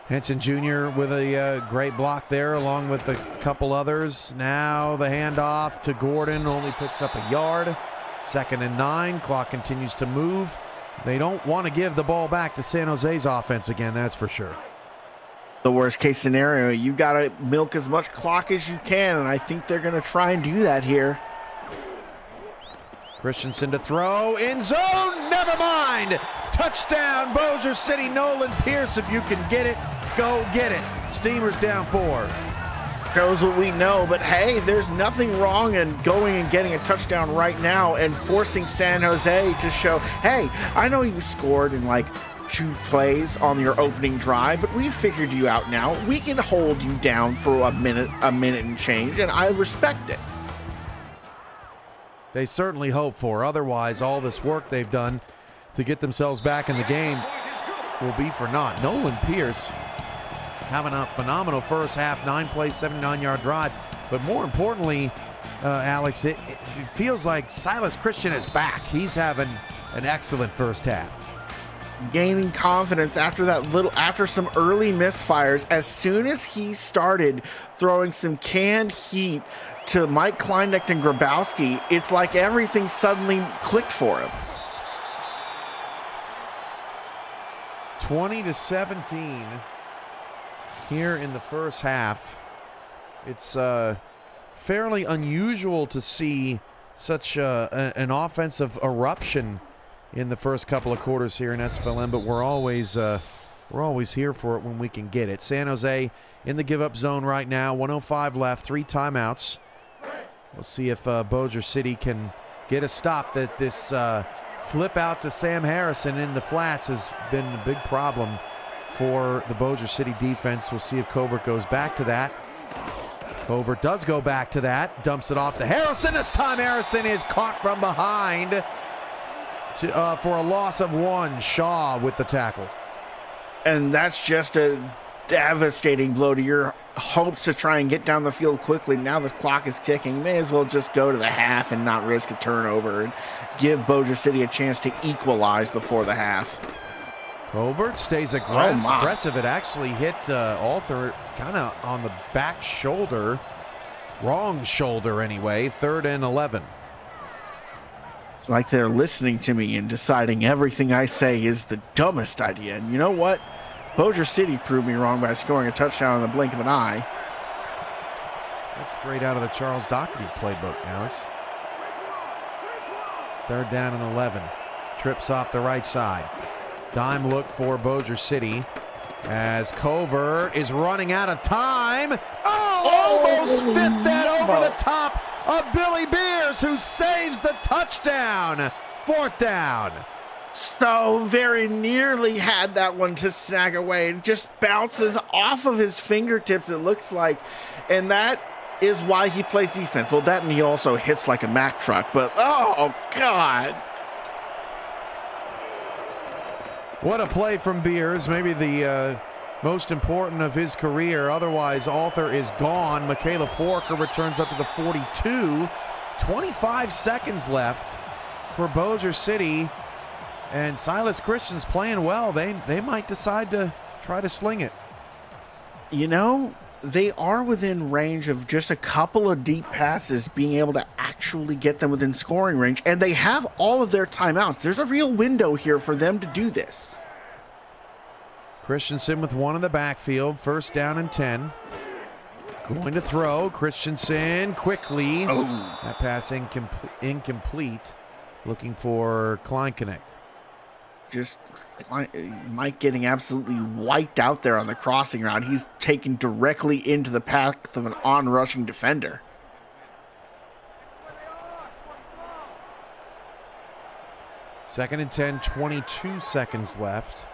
Henson Jr. with a great block there, along with a couple others. Now the handoff to Gordon only picks up a yard. 2nd and 9. Clock continues to move. They don't want to give the ball back to San Jose's offense again, that's for sure. The worst case scenario, you got to milk as much clock as you can, and I think they're going to try and do that here. Christensen to throw, in zone, never mind. Touchdown, Bossier City. Nolan Pierce, if you can get it, go get it. Steamers down 4. Shows what we know, but hey, there's nothing wrong in going and getting a touchdown right now and forcing San Jose to show, hey, I know you scored in like 2 plays on your opening drive, but we figured you out now. We can hold you down for a minute and change, and I respect it. They certainly hope for. Otherwise, all this work they've done to get themselves back in the game will be for naught. Nolan Pierce having a phenomenal first half, 9-play, 79-yard drive. But more importantly, Alex, it feels like Silas Christian is back. He's having an excellent first half. Gaining confidence after some early misfires. As soon as he started throwing some canned heat to Mike Kleinecht and Grabowski, it's like everything suddenly clicked for him. 20-17 here in the first half. It's fairly unusual to see such an offensive eruption in the first couple of quarters here in SFLm, but we're always here for it when we can get it. San Jose in the give-up zone right now. 1:05 left, 3 timeouts. We'll see if Bossier City can get a stop. That this flip out to Sam Harrison in the flats has been a big problem for the Bossier City defense. We'll see if Covert goes back to that. Covert does go back to that. Dumps it off to Harrison. This time Harrison is caught from behind for a loss of 1. Shaw with the tackle. And that's just a devastating blow to your hopes to try and get down the field quickly. Now the clock is ticking. May as well just go to the half and not risk a turnover and give Bossier City a chance to equalize before the half. Covert stays aggressive. It actually hit Alter kind of on the back shoulder. Wrong shoulder anyway. 3rd and 11. It's like they're listening to me and deciding everything I say is the dumbest idea. And you know what? Bossier City proved me wrong by scoring a touchdown in the blink of an eye. That's straight out of the Charles Doherty playbook, Alex. 3rd down and 11. Trips off the right side. Dime look for Bossier City as Covert is running out of time. Almost fit that over the top of Billy Beers, who saves the touchdown. 4th down. So very nearly had that one to snag away. It just bounces off of his fingertips, it looks like. And that is why he plays defense. Well, that and he also hits like a Mack truck. But, oh, God. What a play from Beers. Maybe the most important of his career. Otherwise, Alter is gone. Michaela Forker returns up to the 42. 25 seconds left for Bossier City. And Silas Christian's playing well. They might decide to try to sling it. You know, they are within range of just a couple of deep passes being able to actually get them within scoring range. And they have all of their timeouts. There's a real window here for them to do this. Christensen with 1 in the backfield. 1st down and 10. Going to throw. Christensen quickly. Oh. That pass incomplete. Looking for Kleinknecht. Just Mike getting absolutely wiped out there on the crossing route. He's taken directly into the path of an on-rushing defender. Second and 10, 22 seconds left.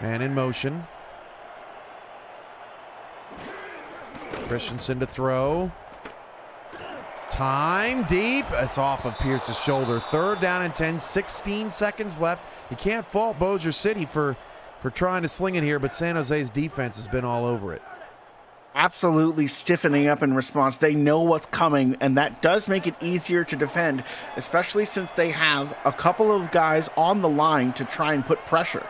Man in motion. Christensen to throw. Time deep. It's off of Pierce's shoulder. 3rd down and 10, 16 seconds left. You can't fault Bossier City for trying to sling it here, but San Jose's defense has been all over it. Absolutely stiffening up in response. They know what's coming, and that does make it easier to defend, especially since they have a couple of guys on the line to try and put pressure.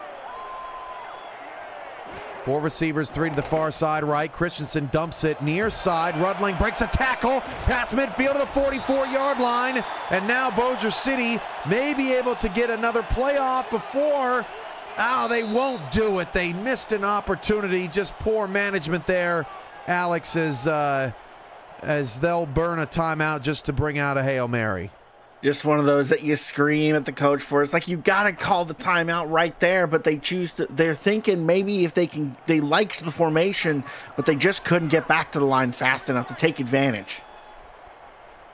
4 receivers, 3 to the far side right. Christensen dumps it near side. Rudling breaks a tackle past midfield to the 44-yard line. And now Bossier City may be able to get another playoff before. Oh, they won't do it. They missed an opportunity. Just poor management there, Alex, as they'll burn a timeout just to bring out a Hail Mary. Just one of those that you scream at the coach for. It's like, you got to call the timeout right there, but they choose to. They're thinking maybe if they liked the formation, but they just couldn't get back to the line fast enough to take advantage.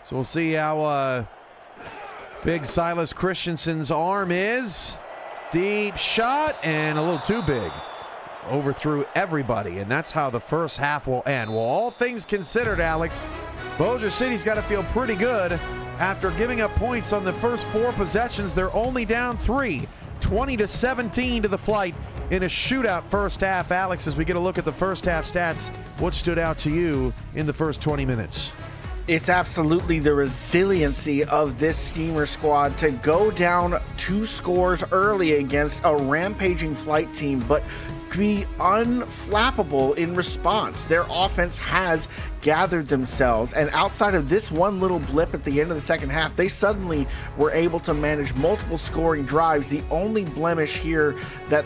So we'll see how big Silas Christensen's arm is. Deep shot and a little too big. Overthrew everybody, and that's how the first half will end. Well, all things considered, Alex, Bossier City's got to feel pretty good. After giving up points on the first 4 possessions, they're only down 3, 20-17 to the Flight in a shootout first half. Alex, as we get a look at the first half stats, what stood out to you in the first 20 minutes? It's absolutely the resiliency of this Steamer squad to go down 2 scores early against a rampaging Flight team, but be unflappable in response. Their offense has gathered themselves, and outside of this one little blip at the end of the second half, they suddenly were able to manage multiple scoring drives. The only blemish here that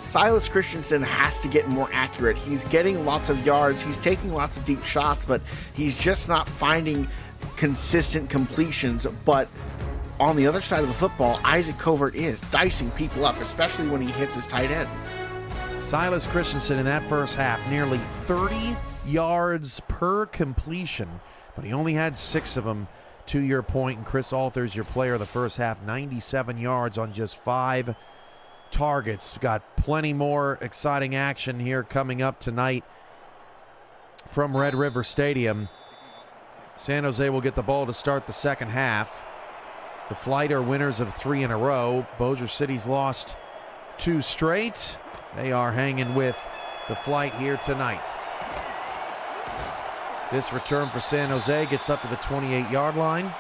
Silas Christensen has to get more accurate. He's getting lots of yards, he's taking lots of deep shots, but he's just not finding consistent completions. But on the other side of the football, Isaac Covert is dicing people up, especially when he hits his tight end. Silas Christensen in that first half, nearly 30 yards per completion, but he only had 6 of them, to your point. And Chris Althers, your player of the first half, 97 yards on just 5 targets. Got plenty more exciting action here coming up tonight from Red River Stadium. San Jose will get the ball to start the second half. The Flight are winners of 3 in a row. Bossier City's lost 2 straight. They are hanging with the Flight here tonight. This return for San Jose gets up to the 28-yard line.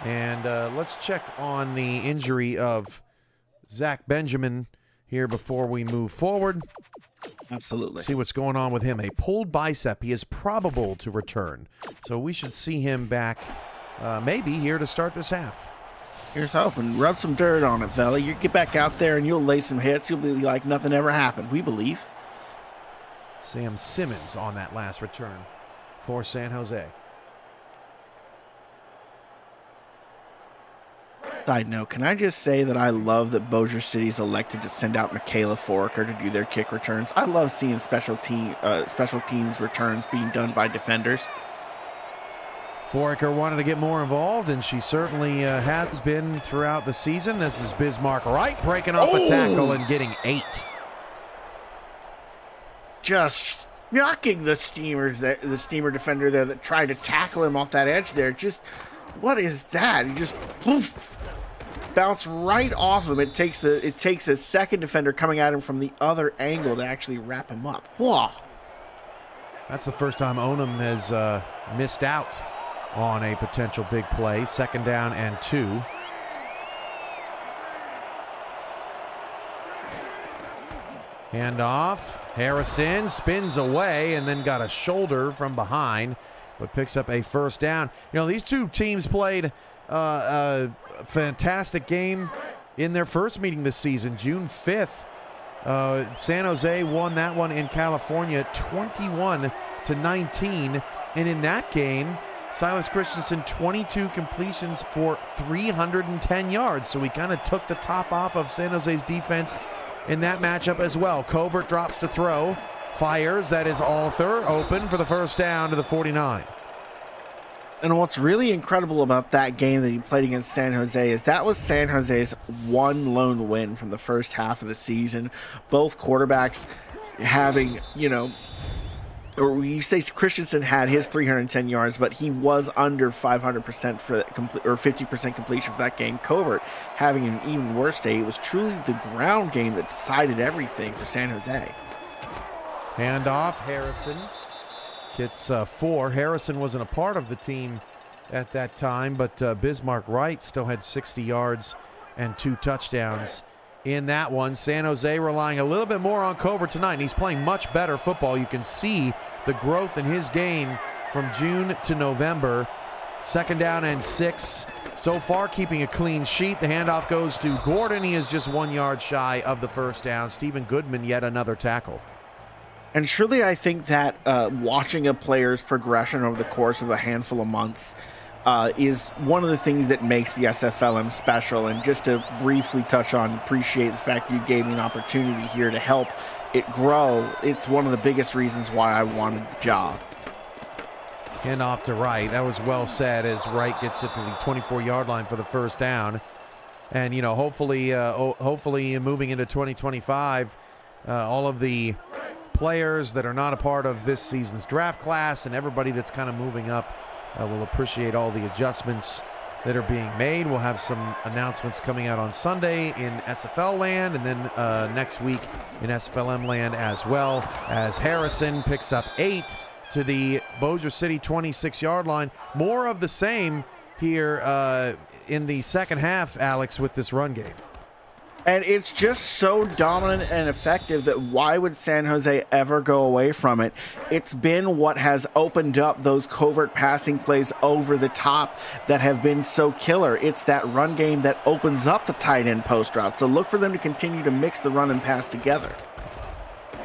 And let's check on the injury of Zach Benjamin here before we move forward. Absolutely. See what's going on with him. A pulled bicep. He is probable to return. So we should see him back maybe here to start this half. Here's hoping. Rub some dirt on it, fella. You get back out there and you'll lay some hits. You'll be like nothing ever happened. We believe. Sam Simmons on that last return for San Jose. Side note, can I just say that I love that Bossier City's elected to send out Michaela Foraker to do their kick returns. I love seeing special teams returns being done by defenders. Foraker wanted to get more involved, and she certainly has been throughout the season. This is Bismarck Wright breaking off a tackle and getting 8. Just knocking the steamer defender there that tried to tackle him off that edge there. Just, what is that? He just poof, bounced right off him. It takes a second defender coming at him from the other angle to actually wrap him up. Whoa. That's the first time Onum has missed out on a potential big play. 2nd down and 2. Handoff. Harrison spins away and then got a shoulder from behind, but picks up a 1st down. You know, these two teams played a fantastic game in their first meeting this season, June 5th. San Jose won that one in California 21-19. And in that game, Silas Christensen, 22 completions for 310 yards. So he kind of took the top off of San Jose's defense in that matchup as well. Covert drops to throw, fires. That is Althor, open for the 1st down to the 49. And what's really incredible about that game that he played against San Jose is that was San Jose's one lone win from the first half of the season. Both quarterbacks having, or you say Christensen had his 310 yards, but he was under 500% for or 50% completion for that game. Covert having an even worse day. It was truly the ground game that decided everything for San Jose. Handoff, Harrison gets 4. Harrison wasn't a part of the team at that time, but Bismarck Wright still had 60 yards and 2 touchdowns in that one. San Jose relying a little bit more on Covert tonight, and he's playing much better football. You can see the growth in his game from June to November. 2nd down and 6. So far, keeping a clean sheet. The handoff goes to Gordon. He is just 1 yard shy of the 1st down. Stephen Goodman, yet another tackle. And truly, I think that watching a player's progression over the course of a handful of months is one of the things that makes the SFLm special. And just to briefly touch on, appreciate the fact you gave me an opportunity here to help it grow. It's one of the biggest reasons why I wanted the job. Handoff to Wright. That was well said as Wright gets it to the 24-yard line for the 1st down. And, hopefully moving into 2025, all of the players that are not a part of this season's draft class and everybody that's kind of moving up will appreciate all the adjustments that are being made. We'll have some announcements coming out on Sunday in SFL land, and then next week in SFLm land, as well as Harrison picks up 8 to the Bossier City 26-yard line. More of the same here in the second half, Alex, with this run game. And it's just so dominant and effective that why would San Jose ever go away from it? It's been what has opened up those covert passing plays over the top that have been so killer. It's that run game that opens up the tight end post route. So look for them to continue to mix the run and pass together.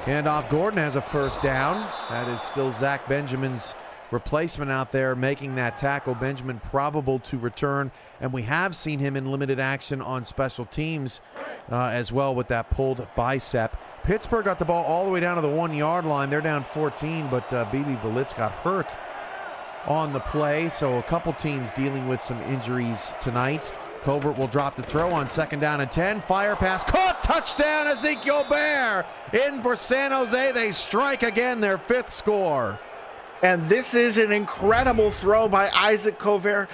Handoff, Gordon has a first down. That is still Zach Benjamin's replacement out there making that tackle. Benjamin probable to return, and we have seen him in limited action on special teams as well with that pulled bicep. Pittsburgh got the ball all the way down to the 1 yard line. They're down 14, but BB Belitz got hurt on the play, so a couple teams dealing with some injuries tonight. Covert will drop the throw on 2nd down and 10. Fire pass caught. Touchdown, Ezekiel Bear. In for San Jose. They strike again, their 5th score. And this is an incredible throw by Isaac Covert.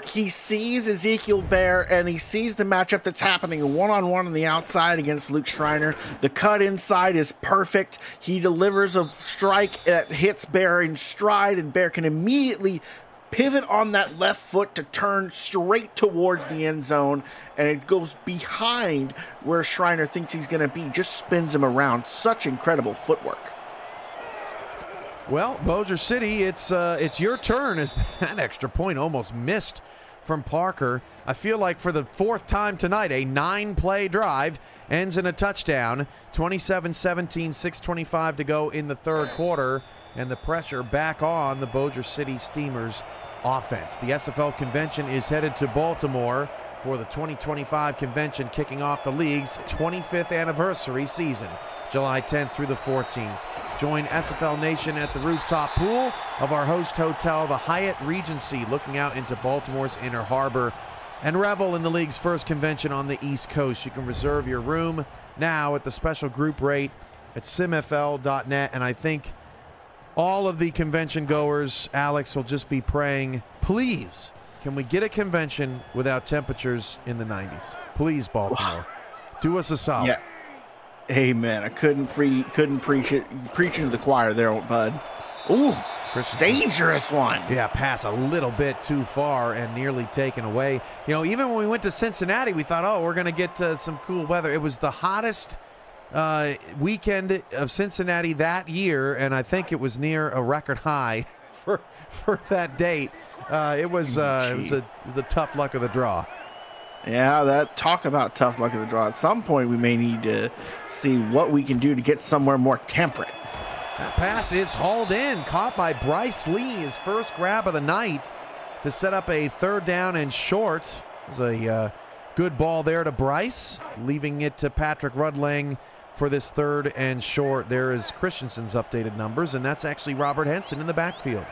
He sees Ezekiel Bear and he sees the matchup that's happening one-on-one on the outside against Luke Schreiner. The cut inside is perfect. He delivers a strike that hits Bear in stride, and Bear can immediately pivot on that left foot to turn straight towards the end zone, and it goes behind where Schreiner thinks he's going to be, just spins him around. Such incredible footwork. Well, Bossier City, it's your turn as that extra point almost missed from Parker. I feel like for the 4th time tonight, a 9-play drive ends in a touchdown. 27-17, 6:25 to go in the 3rd quarter, and the pressure back on the Bossier City Steamers offense. The SFL convention is headed to Baltimore for the 2025 convention, kicking off the league's 25th anniversary season, July 10th through the 14th. Join SFL Nation at the rooftop pool of our host hotel, the Hyatt Regency, looking out into Baltimore's Inner Harbor, and revel in the league's first convention on the East Coast. You can reserve your room now at the special group rate at simfl.net, and I think all of the convention goers, Alex, will just be praying, please, can we get a convention without temperatures in the 90s? Please, Baltimore. Do us a solid. Yeah. Amen. I couldn't preach it. Preaching to the choir there, bud. Ooh, dangerous one. Yeah, pass a little bit too far and nearly taken away. You know, even when we went to Cincinnati, we thought, oh, we're going to get some cool weather. It was the hottest weekend of Cincinnati that year, and I think it was near a record high for that date. It was a tough luck of the draw. Yeah, talk about tough luck of the draw. At some point, we may need to see what we can do to get somewhere more temperate. That pass is hauled in, caught by Bryce Lee, his first grab of the night to set up a 3rd down and short. It was a good ball there to Bryce, leaving it to Patrick Rudlang for this 3rd and short. There is Christensen's updated numbers, and that's actually Robert Henson in the backfield.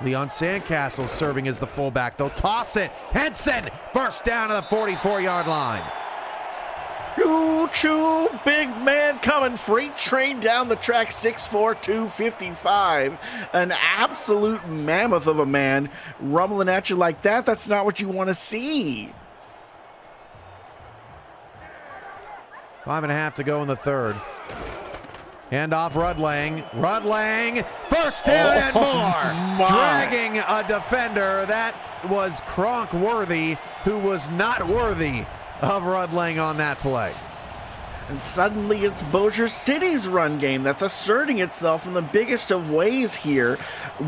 Leon Sandcastle serving as the fullback. They'll toss it. Henson, first down to the 44-yard line. Choo-choo, big man coming, freight train down the track, 6'4", 255. An absolute mammoth of a man rumbling at you like that. That's not what you want to see. 5.5 to go in the 3rd. Handoff Rudlang. Rudlang, first down and more. Dragging a defender. That was Kronk worthy, who was not worthy of Rudlang on that play. And suddenly it's Bossier City's run game that's asserting itself in the biggest of ways here.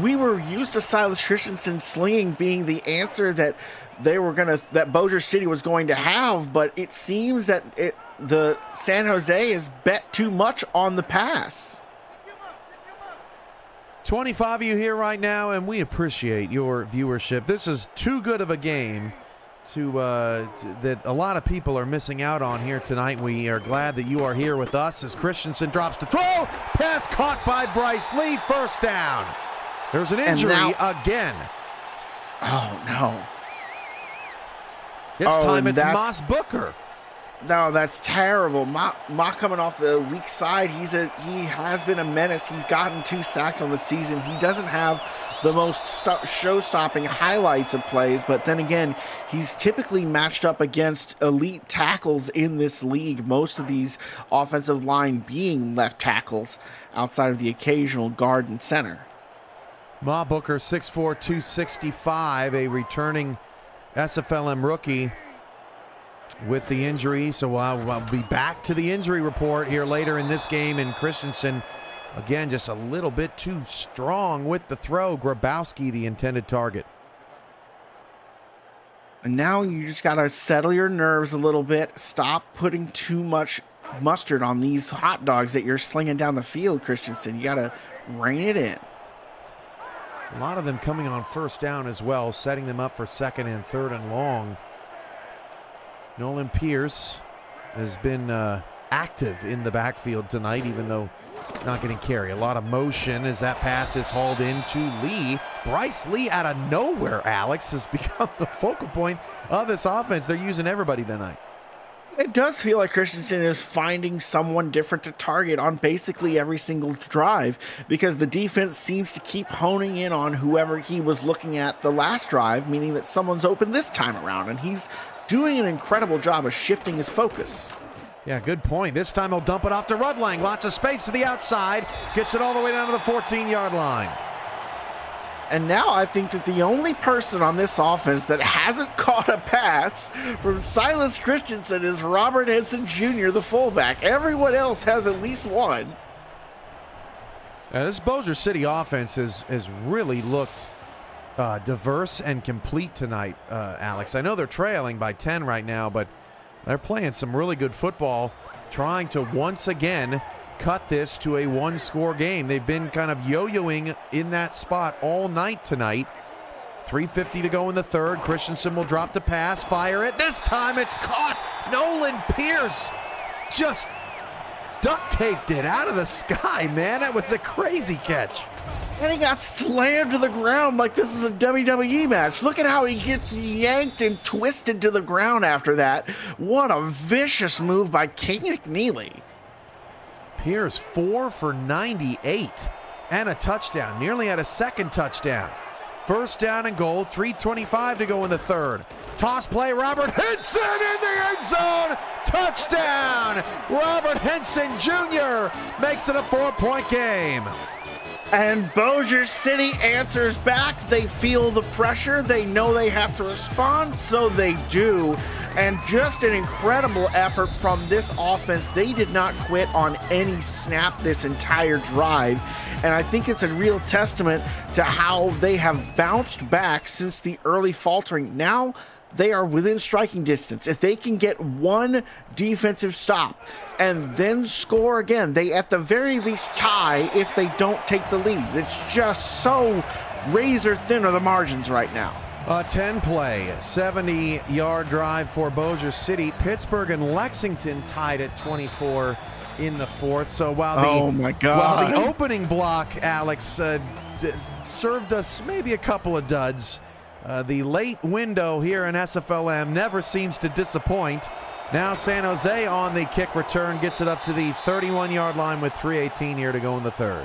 We were used to Silas Christensen slinging being the answer that Bossier City was going to have, but it seems that the San Jose has bet too much on the pass. 25 of you here right now, and we appreciate your viewership. This is too good of a game that a lot of people are missing out on here tonight. We are glad that you are here with us as Christensen drops to throw. Pass caught by Bryce Lee, first down. There's an injury again. Oh, no. This time it's Moss Booker. No, that's terrible. Ma coming off the weak side. He has been a menace. He's gotten 2 sacks on the season. He doesn't have the most show-stopping highlights of plays, but then again, he's typically matched up against elite tackles in this league. Most of these offensive line being left tackles outside of the occasional guard and center. Ma Booker, 6'4", 265, a returning SFLm rookie. with the injury, so I'll be back to the injury report here later in this game. And Christensen, again, just a little bit too strong with the throw. Grabowski, the intended target. And now you just got to settle your nerves a little bit. Stop putting too much mustard on these hot dogs that you're slinging down the field, Christensen. You got to rein it in. A lot of them coming on first down as well, setting them up for second and third and long. Nolan Pierce has been active in the backfield tonight, even though he's not getting carry. A lot of motion as that pass is hauled into Lee. Bryce Lee out of nowhere, Alex, has become the focal point of this offense. They're using everybody tonight. It does feel like Christensen is finding someone different to target on basically every single drive, because the defense seems to keep honing in on whoever he was looking at the last drive, meaning that someone's open this time around, and he's doing an incredible job of shifting his focus. Yeah, good point. This time he'll dump it off to Rudlang. Lots of space to the outside. Gets it all the way down to the 14-yard line. And now I think that the only person on this offense that hasn't caught a pass from Silas Christensen is Robert Henson Jr., the fullback. Everyone else has at least one. This Bossier City offense has really looked diverse and complete tonight, Alex. I know they're trailing by 10 right now, but they're playing some really good football, trying to once again cut this to a one-score game. They've been kind of yo-yoing in that spot all night tonight. 3:50 to go in the third. Christensen will drop the pass, fire it. This time it's caught. Nolan Pierce just duct taped it out of the sky, man. That was a crazy catch. And he got slammed to the ground like this is a WWE match. Look at how he gets yanked and twisted to the ground after that. What a vicious move by King McNeely. Pierce 4 for 98 and a touchdown. Nearly had a second touchdown. First down and goal. 3:25 to go in the third. Toss play. Robert Henson in the end zone. Touchdown. Robert Henson Jr. makes it a 4-point game. And Bossier City answers back. They feel the pressure. They know they have to respond, so they do. And just an incredible effort from this offense. They did not quit on any snap this entire drive. And I think it's a real testament to how they have bounced back since the early faltering. Now they are within striking distance. If they can get one defensive stop and then score again, they at the very least tie if they don't take the lead. It's just so razor thin are the margins right now. A 10-play, 70-yard drive for Bossier City. Pittsburgh and Lexington tied at 24 in the fourth. So while the opening block, Alex, served us maybe a couple of duds, the late window here in SFLm never seems to disappoint. Now San Jose on the kick return gets it up to the 31-yard line with 3:18 here to go in the third.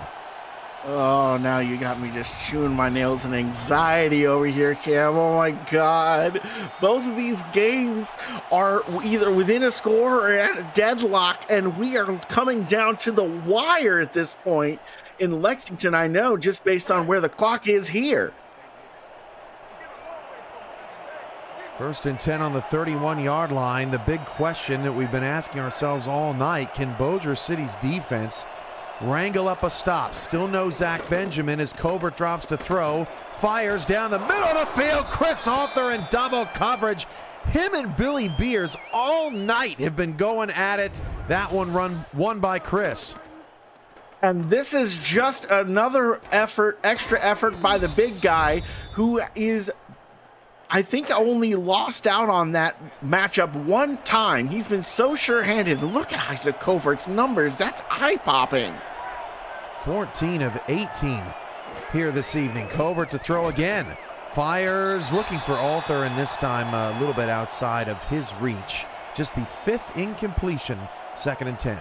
Oh, now you got me just chewing my nails in anxiety over here, Cam. Oh, my God. Both of these games are either within a score or at a deadlock, and we are coming down to the wire at this point in Lexington, I know, just based on where the clock is here. First and 10 on the 31-yard line. The big question that we've been asking ourselves all night, can Bossier City's defense wrangle up a stop? Still no Zach Benjamin as Covert drops to throw. Fires down the middle of the field. Chris Arthur in double coverage. Him and Billy Beers all night have been going at it. That one won by Chris. And this is just another extra effort by the big guy who is, I think, only lost out on that matchup one time. He's been so sure-handed. Look at Isaac Covert's numbers. That's eye-popping. 14 of 18 here this evening. Covert to throw again. Fires, looking for Arthur, and this time a little bit outside of his reach. Just the fifth incompletion, 2nd and 10.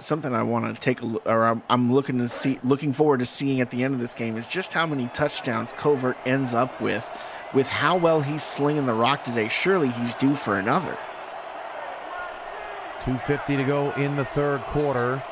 Something I want to take a look, or I'm looking forward to seeing at the end of this game is just how many touchdowns Covert ends up with how well he's slinging the rock today. Surely he's due for another. 2:50 to go in the third quarter.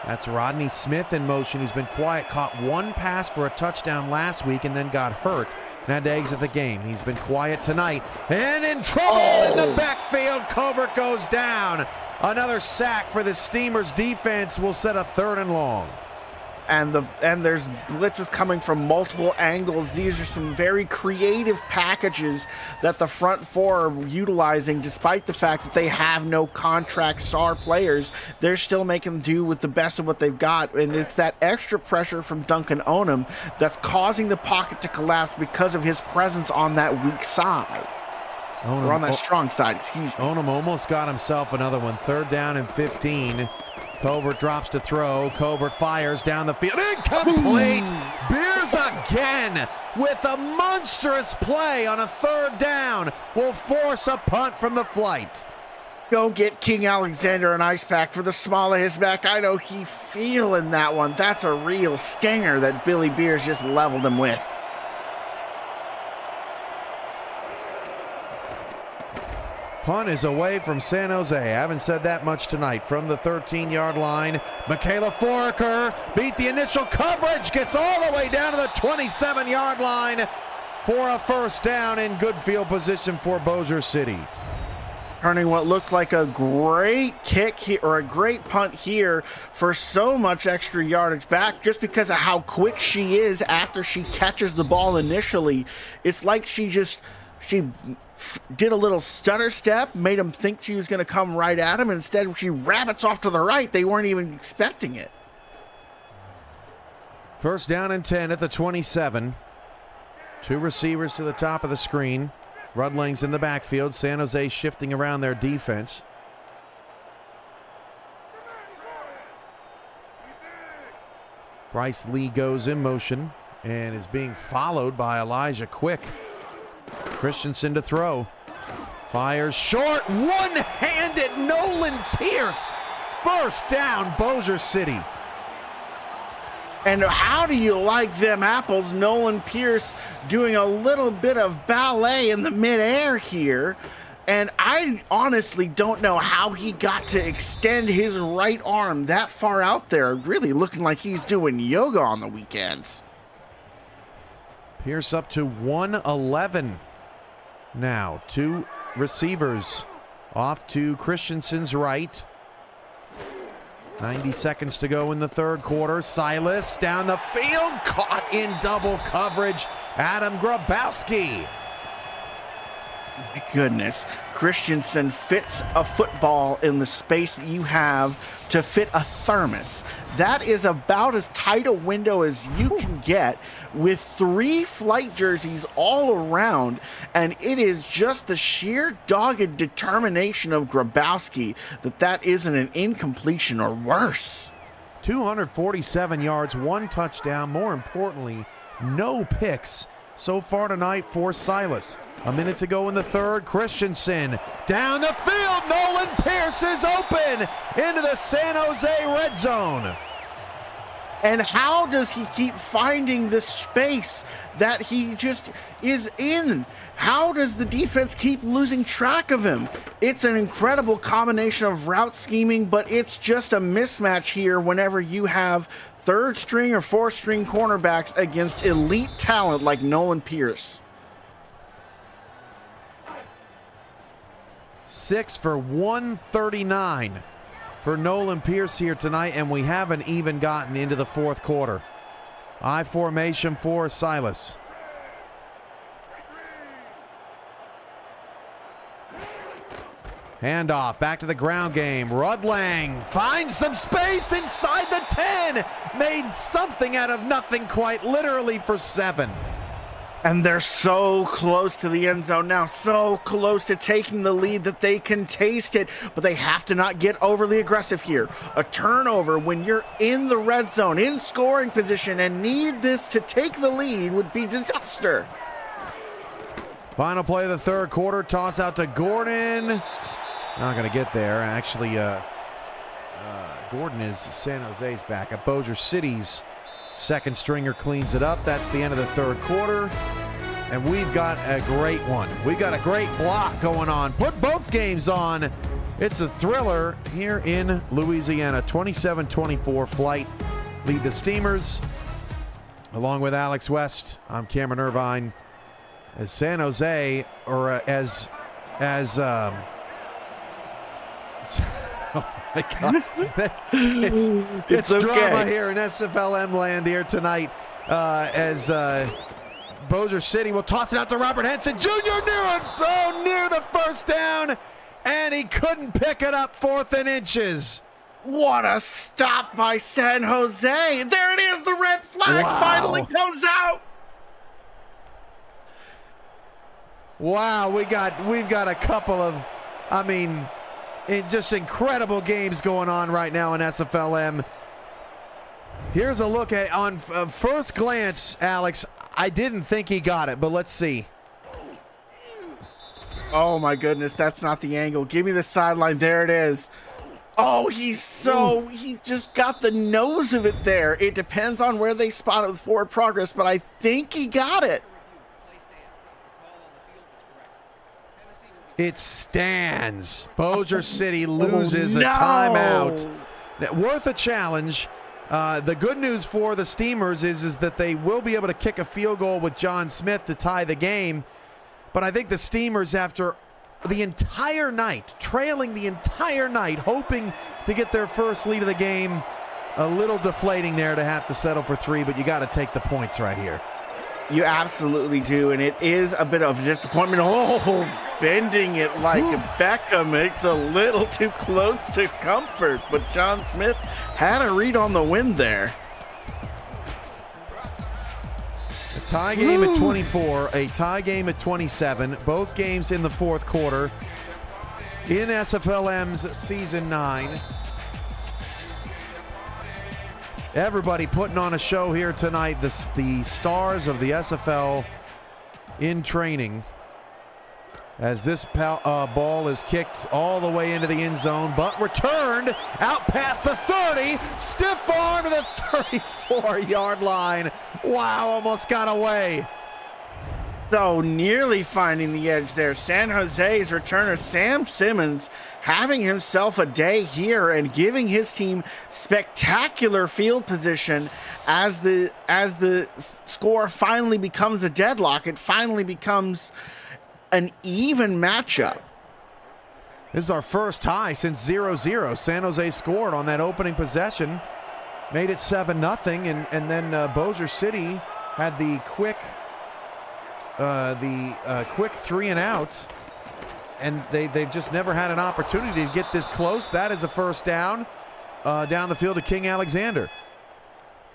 That's Rodney Smith in motion. He's been quiet, caught one pass for a touchdown last week and then got hurt. and had to exit the game. He's been quiet tonight and in trouble in the backfield. Covert goes down. Another sack for the Steamers defense will set a 3rd and long. And there's blitzes coming from multiple angles. These are some very creative packages that the front four are utilizing, despite the fact that they have no contract star players. They're still making do with the best of what they've got, and it's that extra pressure from Duncan Onum that's causing the pocket to collapse because of his presence on that weak side. Or on that strong side, excuse me. Onum almost got himself another one. 3rd down and 15. Covert drops to throw. Covert fires down the field. Incomplete! Beers again with a monstrous play on a 3rd down will force a punt from the flight. Go get King Alexander an ice pack for the small of his back. I know he feeling that one. That's a real stinger that Billy Beers just leveled him with. Punt is away from San Jose. I haven't said that much tonight. From the 13-yard line, Michaela Foraker beat the initial coverage, gets all the way down to the 27-yard line for a 1st down in good field position for Bossier City. Turning what looked like a great kick here, or a great punt here, for so much extra yardage back just because of how quick she is after she catches the ball initially. It's like she did a little stutter step, made him think she was going to come right at him, and instead she rabbits off to the right. They weren't even expecting it. 1st down and 10 at the 27. 2 receivers to the top of the screen. Rudling's in the backfield. San Jose shifting around their defense. Bryce Lee goes in motion and is being followed by Elijah Quick. Christensen to throw. Fires short. One-handed Nolan Pierce. 1st down, Bossier City. And how do you like them apples? Nolan Pierce doing a little bit of ballet in the midair here. And I honestly don't know how he got to extend his right arm that far out there. Really looking like he's doing yoga on the weekends. Pierce up to 111 now. 2 receivers off to Christensen's right. 90 seconds to go in the 3rd quarter. Silas down the field, caught in double coverage. Adam Grabowski. My goodness, Christensen fits a football in the space that you have to fit a thermos. That is about as tight a window as you can get, with 3 flight jerseys all around, and it is just the sheer dogged determination of Grabowski that isn't an incompletion or worse. 247 yards, 1 touchdown, more importantly, no picks so far tonight for Silas. A minute to go in the 3rd. Christensen down the field. Nolan Pierce is open into the San Jose red zone. And how does he keep finding the space that he just is in? How does the defense keep losing track of him? It's an incredible combination of route scheming, but it's just a mismatch here whenever you have 3rd string or 4th string cornerbacks against elite talent like Nolan Pierce. 6 for 139 for Nolan Pierce here tonight, and we haven't even gotten into the 4th quarter. I formation for Silas. Handoff back to the ground game. Rudlang finds some space inside the 10. Made something out of nothing, quite literally, for 7. And they're so close to the end zone now, so close to taking the lead that they can taste it, but they have to not get overly aggressive here. A turnover when you're in the red zone, in scoring position, and need this to take the lead would be disaster. Final play of the 3rd quarter, toss out to Gordon. Not going to get there. Actually, Gordon is San Jose's backup. Bossier City's 2nd stringer cleans it up. That's the end of the 3rd quarter. And we've got a great one. We've got a great block going on. Put both games on. It's a thriller here in Louisiana. 27-24 Flight lead the Steamers. Along with Alex West, I'm Cameron Irvine. as San Jose, or as oh my gosh, it's okay. drama here in SFLm land here tonight, as Bossier City will toss it out to Robert Henson Jr. near the first down, and he couldn't pick it up, 4th and inches. What a stop by San Jose. There it is. The red flag finally comes out. Wow, we've got a couple of, just incredible games going on right now in SFLm. Here's a look at, on first glance, Alex, I didn't think he got it, but let's see. Oh my goodness, that's not the angle. Give me the sideline. There it is. Oh, he's just got the nose of it there. It depends on where they spot it with forward progress, but I think he got it. It stands. Bossier City loses a timeout. Worth a challenge. The good news for the Steamers is that they will be able to kick a field goal with John Smith to tie the game. But I think the Steamers, after the entire night, trailing the entire night, hoping to get their first lead of the game, a little deflating there to have to settle for 3, but you got to take the points right here. You absolutely do, and it is a bit of a disappointment. Oh, bending it like Beckham. It's a little too close to comfort, but John Smith had a read on the wind there. A tie game at 24, a tie game at 27, both games in the 4th quarter in SFLm's Season 9. Everybody putting on a show here tonight, the stars of the SFL in training, as this ball is kicked all the way into the end zone, but returned out past the 30, stiff arm to the 34-yard line. Wow, almost got away. So nearly finding the edge there. San Jose's returner Sam Simmons having himself a day here and giving his team spectacular field position as the score finally becomes a deadlock. It finally becomes an even matchup. This is our first tie since 0-0. San Jose scored on that opening possession, made it 7-0, and then Bossier City had the quick 3-and-out, and they've just never had an opportunity to get this close. That is a first down down the field to King Alexander.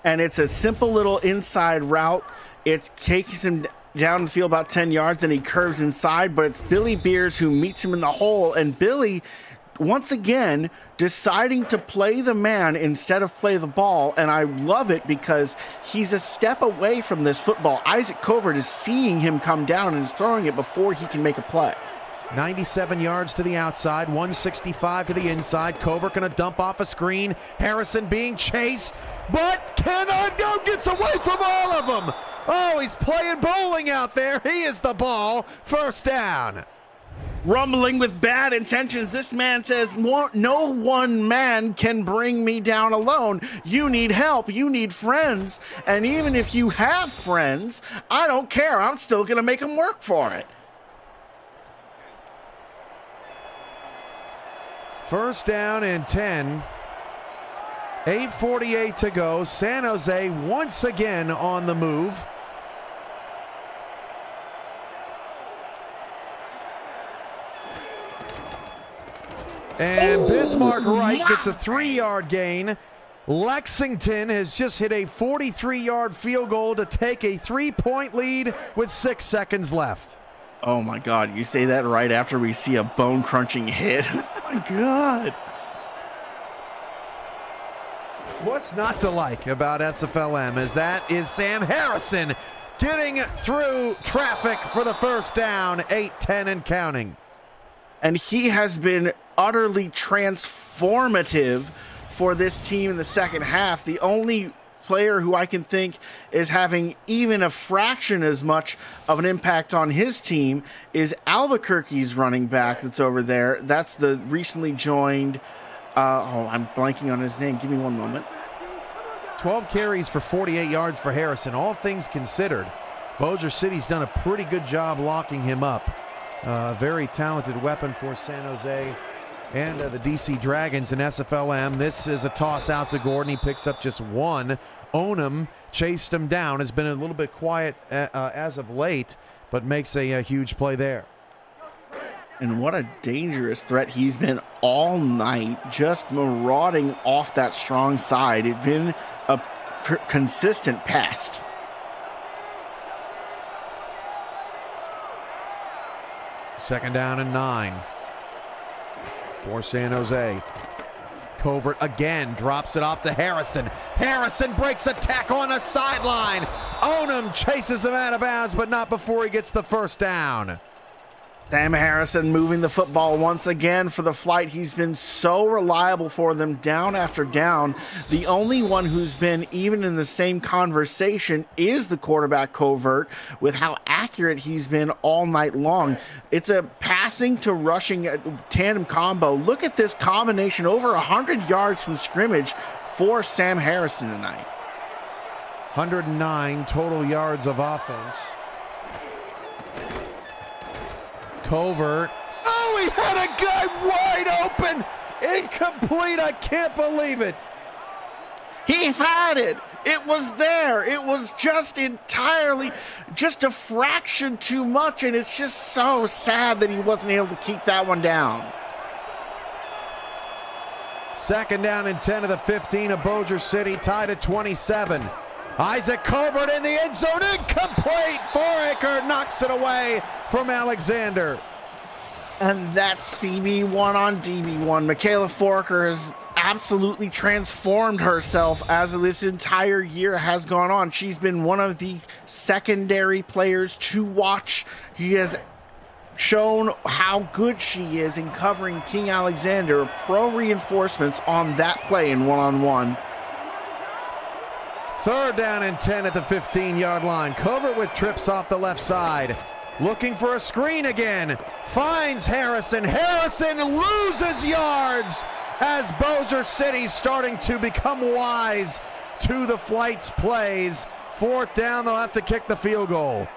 And it's a simple little inside route. It takes him down the field about 10 yards, and he curves inside, but it's Billy Beers who meets him in the hole, and Billy, once again, deciding to play the man instead of play the ball, and I love it because he's a step away from this football. Isaac Covert is seeing him come down and is throwing it before he can make a play. 97 yards to the outside, 165 to the inside. Covert gonna dump off a screen. Harrison being chased, but cannot go, gets away from all of them. Oh, he's playing bowling out there. He is the ball. First down. Rumbling with bad intentions, this man says, no one man can bring me down alone. You need help. You need friends. And even if you have friends, I don't care. I'm still going to make them work for it. First down and 10. 8:48 to go. San Jose once again on the move. And Bismarck Wright gets a 3-yard gain. Lexington has just hit a 43-yard field goal to take a 3-point lead with 6 seconds left. Oh my God, you say that right after we see a bone-crunching hit. Oh my God. What's not to like about SFLm is that is Sam Harrison getting through traffic for the first down, 8-10 and counting. And he has been utterly transformative for this team in the second half. The only player who I can think is having even a fraction as much of an impact on his team is Albuquerque's running back that's over there. That's the recently joined, I'm blanking on his name. Give me one moment. 12 carries for 48 yards for Harrison. All things considered, Bossier City's done a pretty good job locking him up. Very talented weapon for San Jose and the DC Dragons in SFLm. This is a toss out to Gordon. He picks up just one. Onum chased him down. Has been a little bit quiet as of late, but makes a huge play there. And what a dangerous threat he's been all night, just marauding off that strong side. It's been a consistent pest. Second down and 9 for San Jose. Covert again drops it off to Harrison. Harrison breaks a tackle on the sideline. Onum chases him out of bounds, but not before he gets the first down. Sam Harrison moving the football once again for the flight. He's been so reliable for them down after down. The only one who's been even in the same conversation is the quarterback Covert, with how accurate he's been all night long. It's a passing to rushing tandem combo. Look at this combination, over 100 yards from scrimmage for Sam Harrison tonight. 109 total yards of offense. Covert. Oh, he had a guy wide open. Incomplete. I can't believe it. He had it. It was there. It was just entirely, just a fraction too much, and it's just so sad that he wasn't able to keep that one down. Second down and 10 of the 15 of Bossier City, tied at 27. Isaac Covert in the end zone, incomplete. Foraker knocks it away from Alexander. And that's CB1 on DB1. Michaela Foraker has absolutely transformed herself as this entire year has gone on. She's been one of the secondary players to watch. He has shown how good she is in covering King Alexander. Pro reinforcements on that play in one-on-one. Third down and 10 at the 15-yard line. Covert with trips off the left side. Looking for a screen again. Finds Harrison. Harrison loses yards as Bossier City starting to become wise to the flight's plays. Fourth down, they'll have to kick the field goal.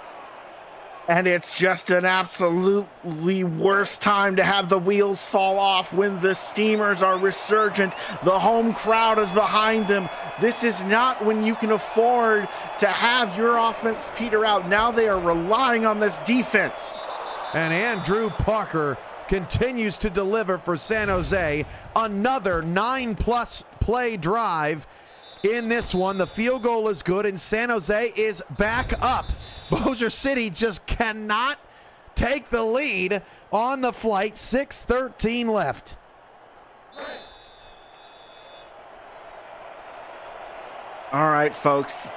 And it's just an absolutely worst time to have the wheels fall off when the Steamers are resurgent. The home crowd is behind them. This is not when you can afford to have your offense peter out. Now they are relying on this defense. And Andrew Parker continues to deliver for San Jose. Another 9+ play drive in this one. The field goal is good, and San Jose is back up. Bossier City just cannot take the lead on the flight. 6:13 left. All right, folks.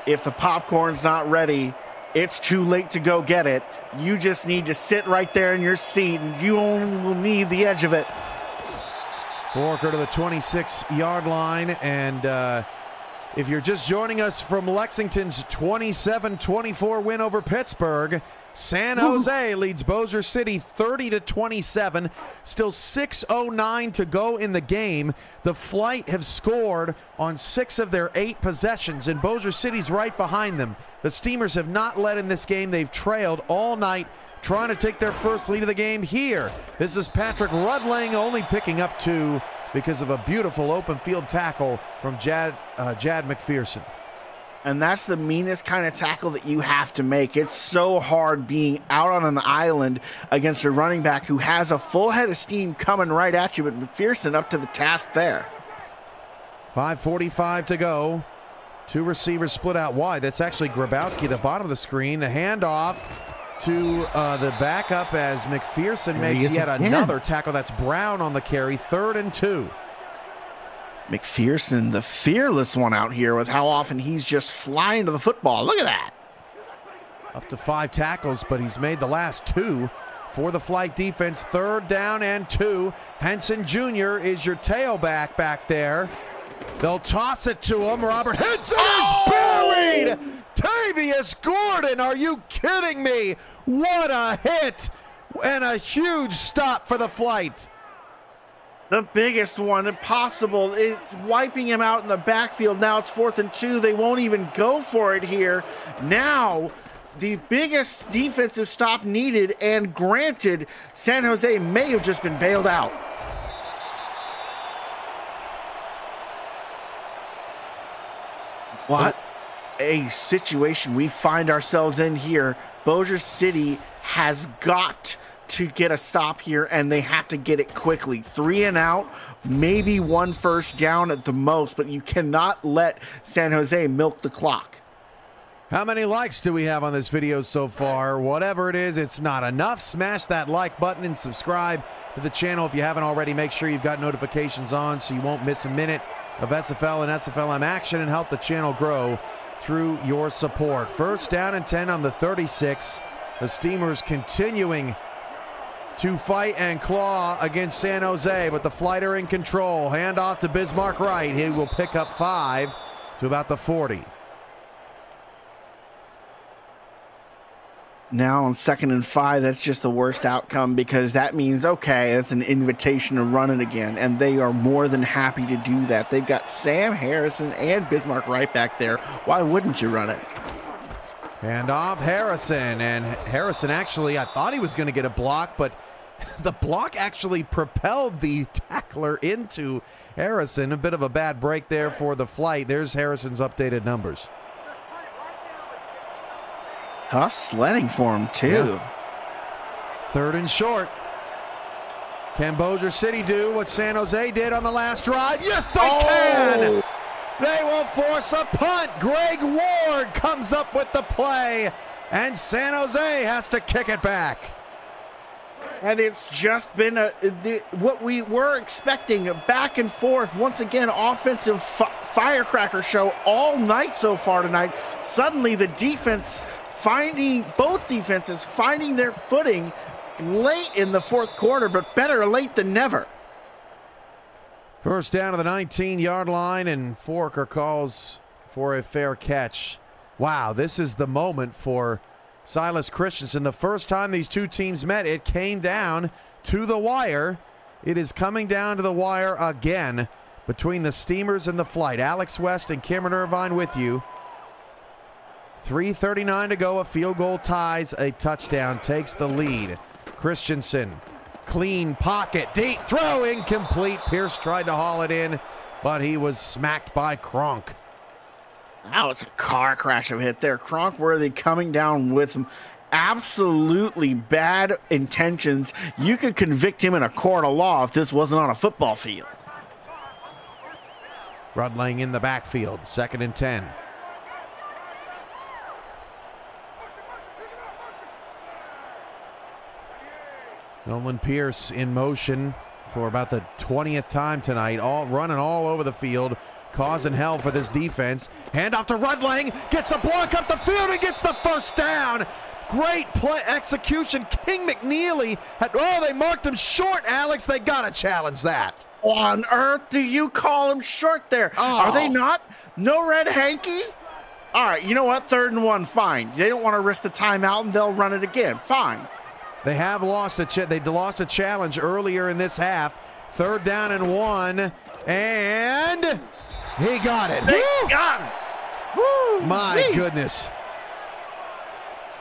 If the popcorn's not ready, it's too late to go get it. You just need to sit right there in your seat, and you only will need the edge of it. Foraker to the 26-yard line, and if you're just joining us from Lexington's 27-24 win over Pittsburgh, San Jose leads Bossier City 30-27. Still 6:09 to go in the game. The Flight have scored on 6 of their 8 possessions, and Bossier City's right behind them. The Steamers have not led in this game. They've trailed all night, trying to take their first lead of the game here. This is Patrick Rudling, only picking up 2 because of a beautiful open field tackle from Jad McPherson. And that's the meanest kind of tackle that you have to make. It's so hard being out on an island against a running back who has a full head of steam coming right at you, but McPherson up to the task there. 5:45 to go. 2 receivers split out wide. That's actually Grabowski at the bottom of the screen. The handoff to the backup as McPherson makes yet another tackle. That's Brown on the carry. 3rd and 2. McPherson, the fearless one out here with how often he's just flying to the football. Look at that. Up to 5 tackles, but he's made the last 2 for the Flight defense. 3rd down and 2. Henson Jr. is your tailback back there. They'll toss it to him. Robert Henson is buried. Tavius Gordon, are you kidding me? What a hit and a huge stop for the Flight. The biggest one possible. It's wiping him out in the backfield. Now it's 4th and 2. They won't even go for it here. Now the biggest defensive stop needed, and granted, San Jose may have just been bailed out. What a situation we find ourselves in here. Bossier City has got to get a stop here, and they have to get it quickly. 3 and out, maybe 1 first down at the most, but you cannot let San Jose milk the clock. How many likes do we have on this video so far? Whatever it is, it's not enough. Smash that like button and subscribe to the channel if you haven't already. Make sure you've got notifications on so you won't miss a minute of SFL and SFLm action, and help the channel grow through your support. 1st down and 10 on the 36. The Steamers continuing to fight and claw against San Jose, but the Flight are in control. Hand off to Bismarck Wright. He will pick up 5 to about the 40. Now on 2nd and 5, that's just the worst outcome, because that means, okay, it's an invitation to run it again, and they are more than happy to do that. They've got Sam Harrison and Bismarck Wright back there. Why wouldn't you run it? Hand off Harrison, and Harrison actually, I thought he was going to get a block, but the block actually propelled the tackler into Harrison. A bit of a bad break there for the Flight. There's Harrison's updated numbers. Tough sledding for him, too. Yeah. 3rd and short. Can Bossier City do what San Jose did on the last drive? Yes, they can! They will force a punt. Greg Ward comes up with the play, and San Jose has to kick it back. And it's just been what we were expecting, a back and forth, once again, offensive firecracker show all night so far tonight. Suddenly the both defenses finding their footing late in the 4th quarter, but better late than never. 1st down to the 19-yard line, and Forker calls for a fair catch. Wow, this is the moment for Silas Christensen. The first time these two teams met, it came down to the wire. It is coming down to the wire again between the Steamers and the Flight. Alex West and Cameron Irvine with you. 3:39 to go. A field goal ties a touchdown, takes the lead. Christensen, clean pocket, deep throw, incomplete. Pierce tried to haul it in, but he was smacked by Kronk. That was a car crash of hit there. Kronkworthy coming down with absolutely bad intentions. You could convict him in a court of law if this wasn't on a football field. Rudling in the backfield, 2nd and 10. Nolan Pierce in motion for about the 20th time tonight, running all over the field, causing hell for this defense. Hand off to Rudling, gets a block up the field and gets the 1st down. Great play execution. King McNeely they marked him short, Alex. They gotta challenge that. What on earth do you call him short there? Oh. Are they not? No red hanky? All right, you know what? 3rd and 1, fine. They don't want to risk the timeout, and they'll run it again. Fine. They have lost they lost a challenge earlier in this half. 3rd down and 1, and he got it. They got it. Woo! My goodness.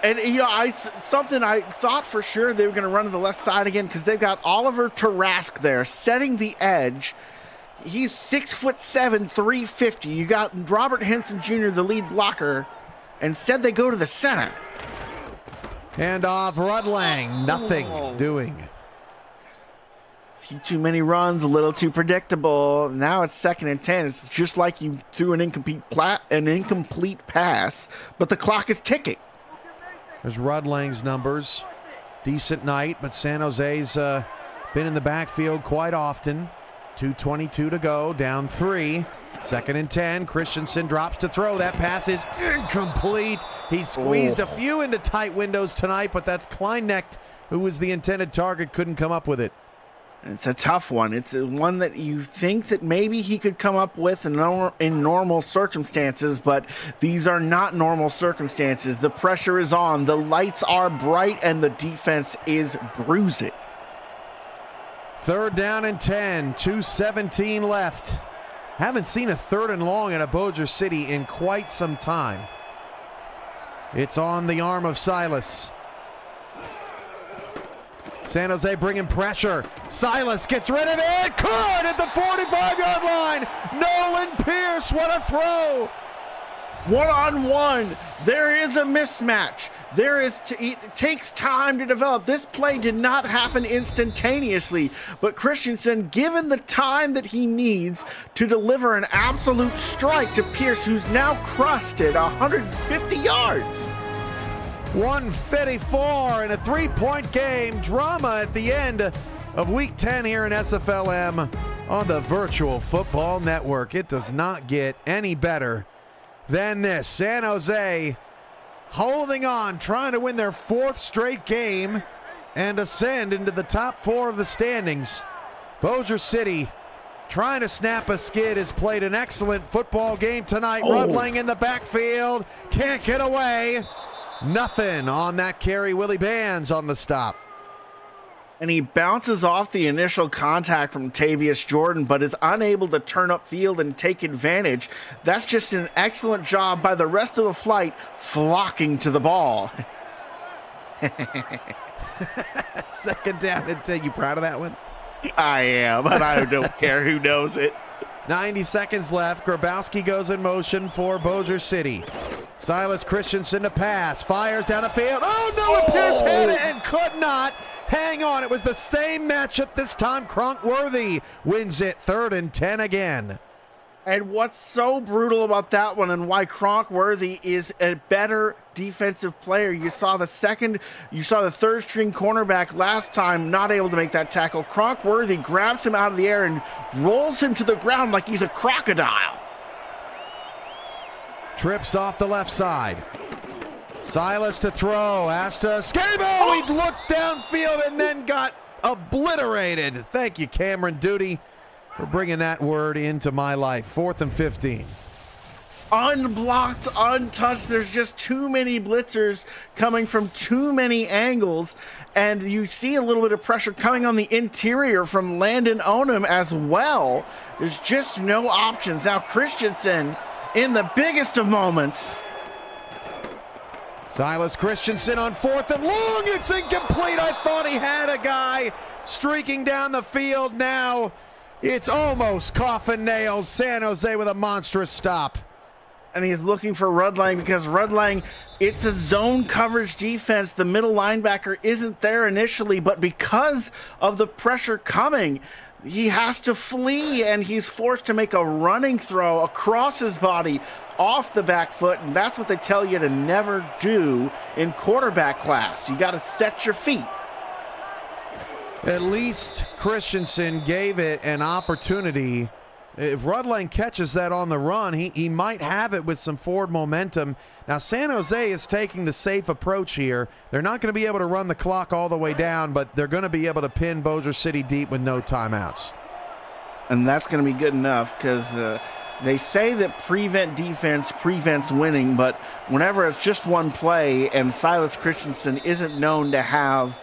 And, you know, something I thought for sure they were going to run to the left side again, because they've got Oliver Tarask there setting the edge. He's 6'7", 350. You got Robert Henson Jr., the lead blocker. Instead, they go to the center. Hand off Rudling. Nothing doing. A few too many runs, a little too predictable. Now it's 2nd and 10. It's just like you threw an incomplete pass, but the clock is ticking. There's Rudling's numbers. Decent night, but San Jose's been in the backfield quite often. 2:22 to go, down 3. 2nd and 10. Christensen drops to throw. That pass is incomplete. He squeezed a few into tight windows tonight, but that's Kleinecht, who was the intended target, couldn't come up with it. It's a tough one. It's one that you think that maybe he could come up with in normal circumstances, but these are not normal circumstances. The pressure is on, the lights are bright, and the defense is bruising. Third down and 10, 2:17 left. Haven't seen a third and long at a Bossier City in quite some time. It's on the arm of Silas. San Jose bringing pressure. Silas gets rid of it. Caught at the 45-yard line. Nolan Pierce, what a throw. One-on-one, there is a mismatch. It takes time to develop. This play did not happen instantaneously, but Christensen, given the time that he needs to deliver an absolute strike to Pierce, who's now crusted 150 yards. 154 in a 3-point game. Drama at the end of week 10 here in SFLm on the Virtual Football Network. It does not get any better than this. San Jose holding on, trying to win their 4th straight game and ascend into the top 4 of the standings. Bossier City trying to snap a skid, has played an excellent football game tonight. Rudling in the backfield, can't get away. Nothing on that carry. Willie Bands on the stop. And he bounces off the initial contact from Tavius Jordan, but is unable to turn upfield and take advantage. That's just an excellent job by the rest of the flight flocking to the ball. Second down and 10. You proud of that one? I am, but I don't care who knows it. 90 seconds left. Grabowski goes in motion for Bossier City. Silas Christensen to pass, fires down the field. Oh, no, Pierce had it and could not hang on. It was the same matchup this time. Cronkworthy wins it, 3rd and 10 again. And what's so brutal about that one, and why Cronkworthy is a better defensive player, you saw the 3rd string cornerback last time not able to make that tackle. Cronkworthy grabs him out of the air and rolls him to the ground like he's a crocodile. Trips off the left side. Silas to throw, has to escape. Oh, he looked downfield and then got obliterated. Thank you, Cameron Duty, for bringing that word into my life. 4th and 15. Unblocked, untouched. There's just too many blitzers coming from too many angles, and you see a little bit of pressure coming on the interior from Landon Onum as well. There's just no options. Now Christensen in the biggest of moments. Silas Christensen on 4th and long. It's incomplete. I thought he had a guy streaking down the field. Now it's almost coffin nails. San Jose with a monstrous stop. And he's looking for Rudlang because Rudlang, it's a zone coverage defense. The middle linebacker isn't there initially, but because of the pressure coming, he has to flee, and he's forced to make a running throw across his body off the back foot, and that's what they tell you to never do in quarterback class. You got to set your feet. At least Christensen gave it an opportunity. If Rudlang catches that on the run, he might have it with some forward momentum. Now, San Jose is taking the safe approach here. They're not going to be able to run the clock all the way down, but they're going to be able to pin Bossier City deep with no timeouts. And that's going to be good enough because they say that prevent defense prevents winning, but whenever it's just one play and Silas Christensen isn't known to have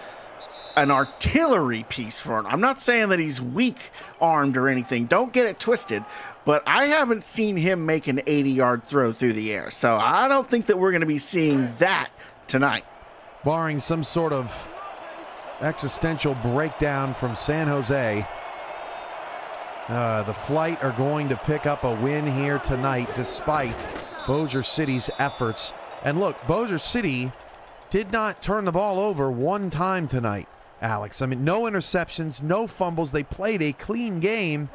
an artillery piece for it. I'm not saying that he's weak-armed or anything. Don't get it twisted. But I haven't seen him make an 80-yard throw through the air. So I don't think that we're going to be seeing that tonight. Barring some sort of existential breakdown from San Jose, the Flight are going to pick up a win here tonight despite Bossier City's efforts. And look, Bossier City did not turn the ball over one time tonight, Alex. I mean, no interceptions, no fumbles. They played a clean game,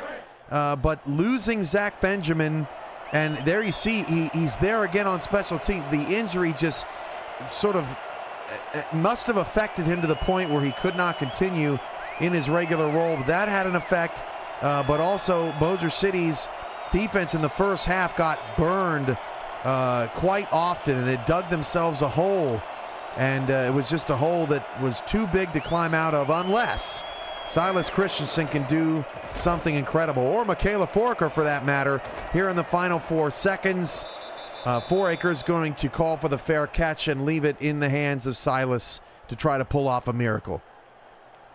but losing Zach Benjamin, and there you see he's there again on special team. The injury just sort of must have affected him to the point where he could not continue in his regular role. But that had an effect, but also Bossier City's defense in the first half got burned quite often, and they dug themselves a hole. And it was just a hole that was too big to climb out of unless Silas Christensen can do something incredible, or Michaela Forker for that matter, here in the final 4 seconds. Fouracre's going to call for the fair catch and leave it in the hands of Silas to try to pull off a miracle.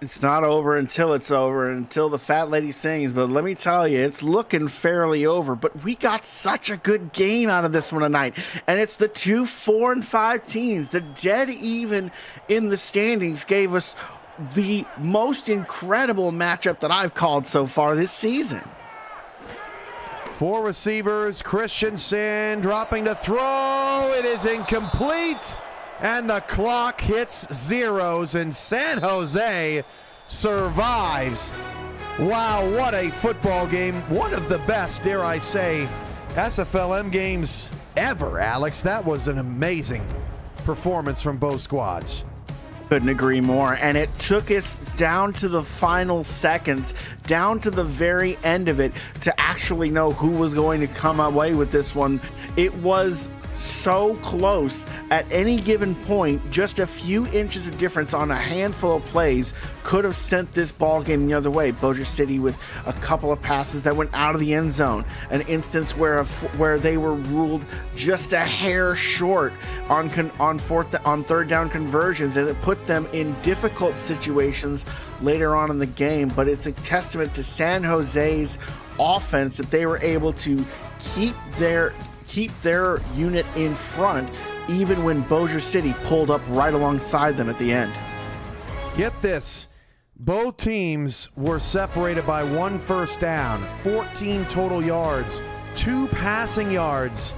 It's not over until it's over, until the fat lady sings. But let me tell you, it's looking fairly over. But we got such a good game out of this one tonight. And it's the 2, 4, and 5 teams. The dead even in the standings gave us the most incredible matchup that I've called so far this season. 4 receivers, Christensen dropping to throw. It is incomplete. And the clock hits zeros, and San Jose survives. Wow, what a football game. One of the best, dare I say, SFLm games ever, Alex. That was an amazing performance from both squads. Couldn't agree more. And it took us down to the final seconds, down to the very end of it, to actually know who was going to come away with this one. It was so close at any given point. Just a few inches of difference on a handful of plays could have sent this ball game the other way. Bossier City with a couple of passes that went out of the end zone, an instance where they were ruled just a hair short on third down conversions, and it put them in difficult situations later on in the game. But it's a testament to San Jose's offense that they were able to keep their unit in front, even when Bossier City pulled up right alongside them at the end. Get this. Both teams were separated by 1 first down, 14 total yards, 2 passing yards.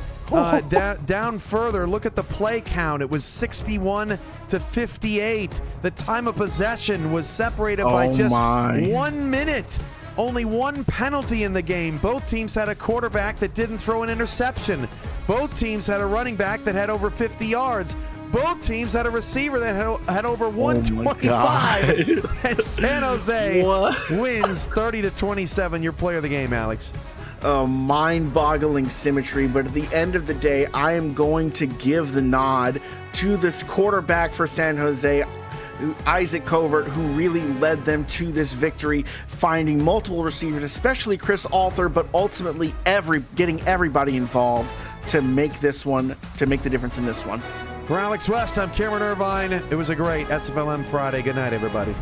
Down further, look at the play count. It was 61 to 58. The time of possession was separated by just 1 minute. Only 1 penalty in the game. Both teams had a quarterback that didn't throw an interception. Both teams had a running back that had over 50 yards. Both teams had a receiver that had over 125. And San Jose wins 30-27. Your player of the game, Alex. Mind-boggling symmetry, but at the end of the day, I am going to give the nod to this quarterback for San Jose, Isaac Covert, who really led them to this victory, finding multiple receivers, especially Chris Arthur, but ultimately getting everybody involved to make the difference in this one. For Alex West, I'm Cameron Irvine. It was a great SFLm Friday. Good night, everybody.